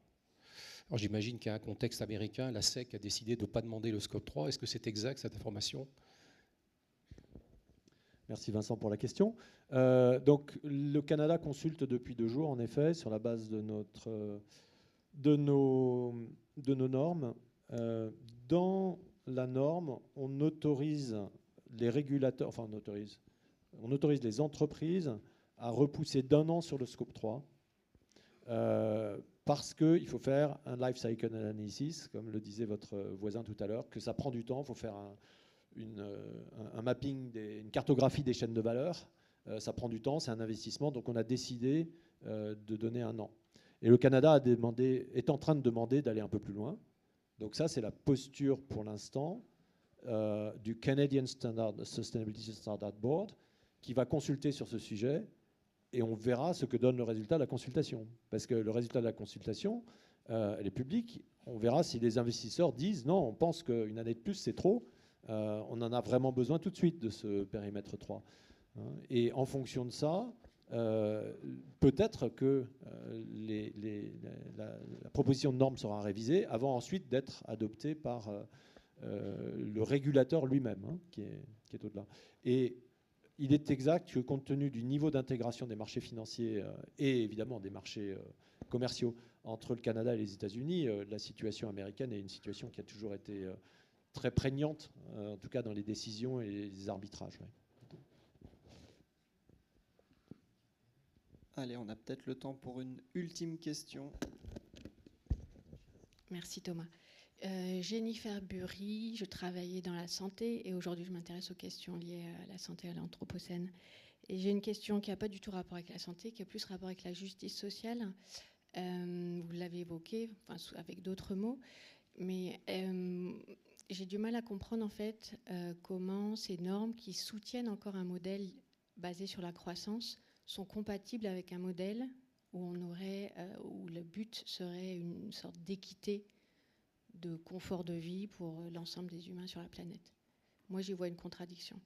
Alors j'imagine qu'il y a un contexte américain, la SEC a décidé de ne pas demander le Scope 3. Est-ce que c'est exact, cette information? Merci Vincent pour la question. Donc le Canada consulte depuis 2 jours, en effet, sur la base de nos normes. Dans la norme, on autorise les régulateurs, enfin on autorise les entreprises à repousser d'1 an sur le Scope 3, parce qu'il faut faire un life cycle analysis, comme le disait votre voisin tout à l'heure, que ça prend du temps, il faut faire un mapping, une cartographie des chaînes de valeur. Ça prend du temps, c'est un investissement, donc on a décidé de donner 1 an. Et le Canada est en train de demander d'aller un peu plus loin. Donc ça, c'est la posture pour l'instant du Canadian Sustainability Standard Board, qui va consulter sur ce sujet, et on verra ce que donne le résultat de la consultation. Parce que le résultat de la consultation, elle est publique. On verra si les investisseurs disent non, on pense qu'une année de plus, c'est trop. On en a vraiment besoin tout de suite de ce périmètre 3. Et en fonction de ça, peut-être que la proposition de norme sera révisée avant ensuite d'être adoptée par le régulateur lui-même, hein, qui est au-delà. Et il est exact que compte tenu du niveau d'intégration des marchés financiers et évidemment des marchés commerciaux entre le Canada et les États-Unis, la situation américaine est une situation qui a toujours été très prégnante, en tout cas dans les décisions et les arbitrages. Ouais. Allez, on a peut-être le temps pour une ultime question. Merci Thomas. Jennifer Burry, je travaillais dans la santé et aujourd'hui je m'intéresse aux questions liées à la santé et à l'anthropocène. Et j'ai une question qui n'a pas du tout rapport avec la santé, qui a plus rapport avec la justice sociale. Vous l'avez évoqué, enfin, avec d'autres mots, mais j'ai du mal à comprendre en fait comment ces normes qui soutiennent encore un modèle basé sur la croissance sont compatibles avec un modèle où où le but serait une sorte d'équité, de confort de vie pour l'ensemble des humains sur la planète. Moi, j'y vois une contradiction.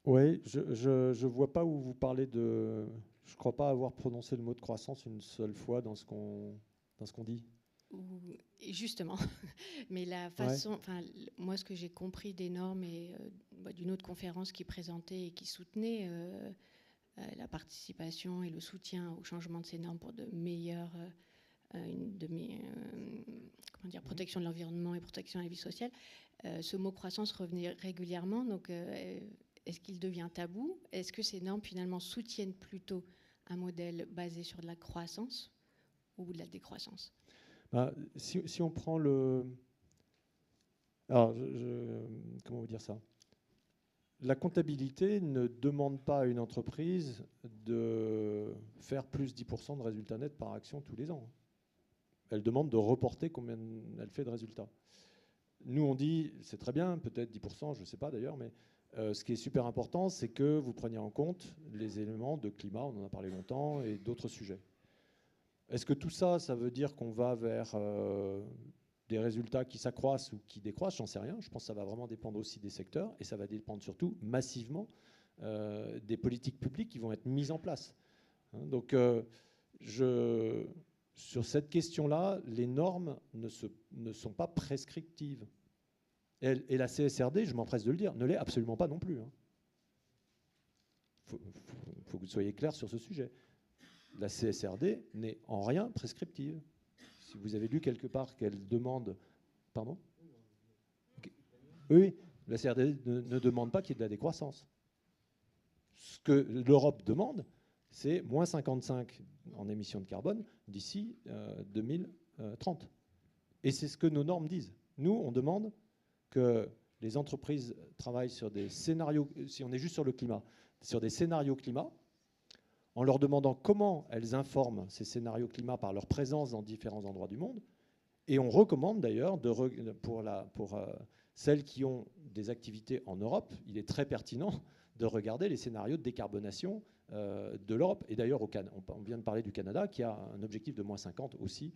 Oui, je ne vois pas où vous parlez de Je ne crois pas avoir prononcé le mot de croissance une seule fois dans ce qu'on dit. Justement, mais la façon, moi ce que j'ai compris des normes et d'une autre conférence qui présentait et qui soutenait la participation et le soutien au changement de ces normes pour de meilleures protection de l'environnement et protection de la vie sociale, ce mot croissance revenait régulièrement. Donc, est-ce qu'il devient tabou? Est-ce que ces normes finalement soutiennent plutôt un modèle basé sur de la croissance ou de la décroissance? Si on prend le... Alors, comment vous dire ça? La comptabilité ne demande pas à une entreprise de faire plus 10% de résultats nets par action tous les ans. Elle demande de reporter combien elle fait de résultats. Nous, on dit, c'est très bien, peut-être 10%, je ne sais pas d'ailleurs, mais ce qui est super important, c'est que vous preniez en compte les éléments de climat, on en a parlé longtemps, et d'autres sujets. Est-ce que tout ça, ça veut dire qu'on va vers des résultats qui s'accroissent ou qui décroissent? J'en sais rien. Je pense que ça va vraiment dépendre aussi des secteurs, et ça va dépendre surtout massivement des politiques publiques qui vont être mises en place. Donc, sur cette question-là, les normes ne sont pas prescriptives. Et la CSRD, je m'empresse de le dire, ne l'est absolument pas non plus. Faut que vous soyez clair sur ce sujet. La CSRD n'est en rien prescriptive. Si vous avez lu quelque part qu'elle demande... Pardon? Okay. Oui, la CSRD ne demande pas qu'il y ait de la décroissance. Ce que l'Europe demande, c'est moins 55 en émissions de carbone d'ici 2030. Et c'est ce que nos normes disent. Nous, on demande que les entreprises travaillent sur des scénarios, si on est juste sur le climat, sur des scénarios climat, en leur demandant comment elles informent ces scénarios climat par leur présence dans différents endroits du monde. Et on recommande d'ailleurs, pour celles qui ont des activités en Europe, il est très pertinent de regarder les scénarios de décarbonation de l'Europe. Et d'ailleurs, on vient de parler du Canada, qui a un objectif de moins 50 aussi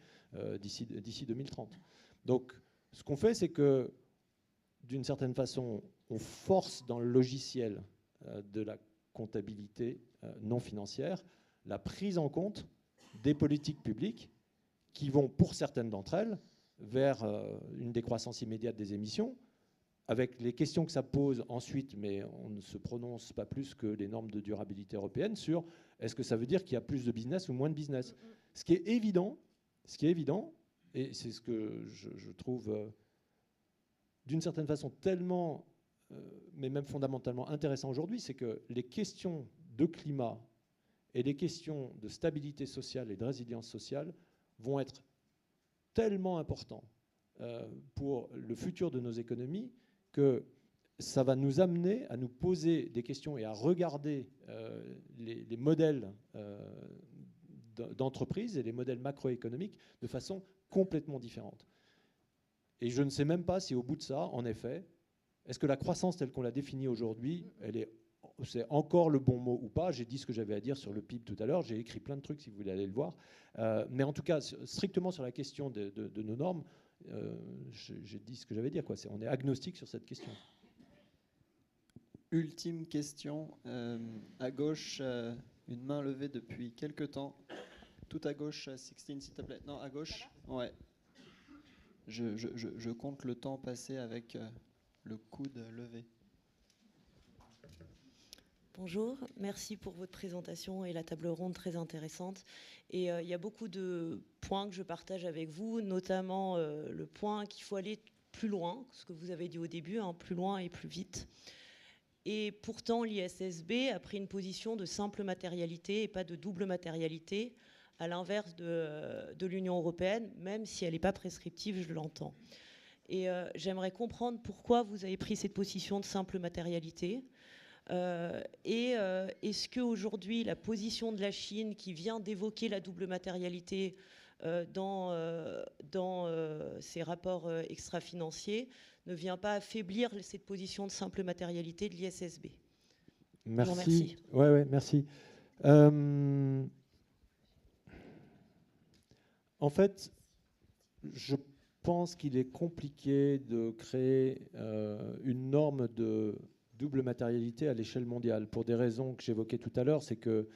d'ici 2030. Donc, ce qu'on fait, c'est que, d'une certaine façon, on force dans le logiciel de la comptabilité non financière la prise en compte des politiques publiques qui vont, pour certaines d'entre elles, vers une décroissance immédiate des émissions, avec les questions que ça pose ensuite, mais on ne se prononce pas plus que les normes de durabilité européennes sur est-ce que ça veut dire qu'il y a plus de business ou moins de business. Ce qui est évident, et c'est ce que je trouve d'une certaine façon tellement, mais même fondamentalement intéressant aujourd'hui, c'est que les questions de climat et les questions de stabilité sociale et de résilience sociale vont être tellement importants pour le futur de nos économies que ça va nous amener à nous poser des questions et à regarder les modèles d'entreprise et les modèles macroéconomiques de façon complètement différente. Et je ne sais même pas si au bout de ça, en effet, est-ce que la croissance telle qu'on l'a définie aujourd'hui, c'est encore le bon mot ou pas? J'ai dit ce que j'avais à dire sur le PIB tout à l'heure, j'ai écrit plein de trucs si vous voulez aller le voir. Mais en tout cas, strictement sur la question de nos normes, j'ai dit ce que j'avais à dire, quoi. On est agnostique sur cette question. Ultime question. À gauche, une main levée depuis quelques temps. Tout à gauche, Sixtine, s'il te plaît. Non, à gauche. Ouais. Je compte le temps passé avec le coude levé. Bonjour, merci pour votre présentation et la table ronde très intéressante. Et il y a beaucoup de points que je partage avec vous, notamment le point qu'il faut aller plus loin, ce que vous avez dit au début, plus loin et plus vite. Et pourtant, l'ISSB a pris une position de simple matérialité et pas de double matérialité, à l'inverse de l'Union européenne, même si elle n'est pas prescriptive, je l'entends. Et j'aimerais comprendre pourquoi vous avez pris cette position de simple matérialité. Est-ce qu'aujourd'hui, la position de la Chine, qui vient d'évoquer la double matérialité dans ses rapports extra-financiers, ne vient pas affaiblir cette position de simple matérialité de l'ISSB? Merci. Ouais, merci. En fait, je pense qu'il est compliqué de créer une norme de double matérialité à l'échelle mondiale, pour des raisons que j'évoquais tout à l'heure. C'est que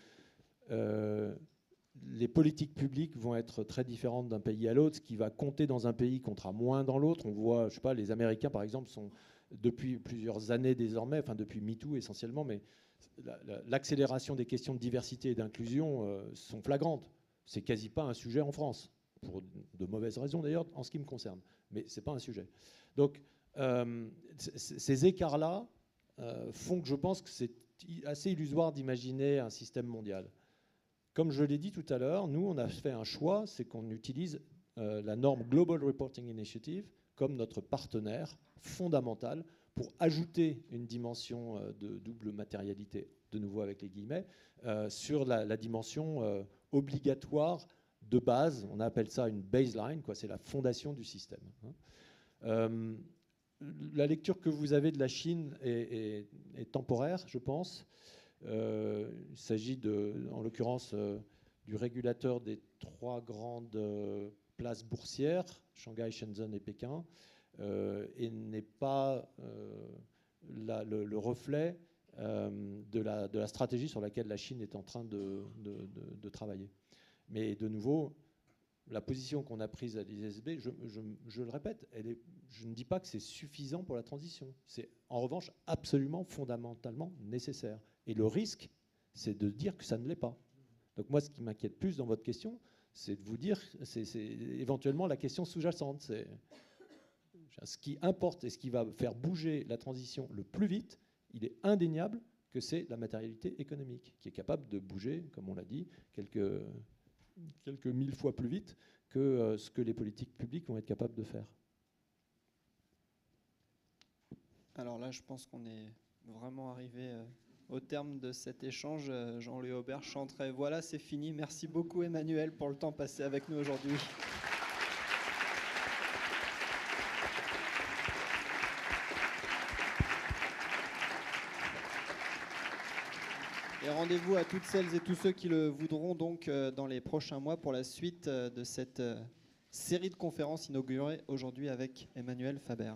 les politiques publiques vont être très différentes d'un pays à l'autre. Ce qui va compter dans un pays comptera moins dans l'autre. On voit, je sais pas, les Américains, par exemple, sont depuis plusieurs années désormais, enfin depuis MeToo essentiellement, mais l'accélération des questions de diversité et d'inclusion sont flagrantes. C'est quasi pas un sujet en France, pour de mauvaises raisons d'ailleurs, en ce qui me concerne. Mais c'est pas un sujet. Donc, ces écarts-là font que je pense que c'est assez illusoire d'imaginer un système mondial. Comme je l'ai dit tout à l'heure, nous, on a fait un choix, c'est qu'on utilise la norme Global Reporting Initiative comme notre partenaire fondamental pour ajouter une dimension de double matérialité, de nouveau avec les guillemets, sur la dimension obligatoire de base. On appelle ça une baseline, quoi, c'est la fondation du système. La lecture que vous avez de la Chine est temporaire, je pense. Il s'agit, en l'occurrence, du régulateur des 3 grandes places boursières, Shanghai, Shenzhen et Pékin, et n'est pas le reflet de la stratégie sur laquelle la Chine est en train de travailler. Mais de nouveau, la position qu'on a prise à l'ISSB, je le répète, je ne dis pas que c'est suffisant pour la transition. C'est en revanche absolument fondamentalement nécessaire. Et le risque, c'est de dire que ça ne l'est pas. Donc moi, ce qui m'inquiète plus dans votre question, c'est de vous dire, c'est éventuellement la question sous-jacente. C'est ce qui importe et ce qui va faire bouger la transition le plus vite, il est indéniable que c'est la matérialité économique, qui est capable de bouger, comme on l'a dit, quelques 1000 fois plus vite que ce que les politiques publiques vont être capables de faire. Alors là, je pense qu'on est vraiment arrivé au terme de cet échange. Jean-Louis Aubert chanterait « Voilà, c'est fini ». Merci beaucoup Emmanuel pour le temps passé avec nous aujourd'hui. Et rendez-vous à toutes celles et tous ceux qui le voudront donc dans les prochains mois pour la suite de cette série de conférences inaugurée aujourd'hui avec Emmanuel Faber.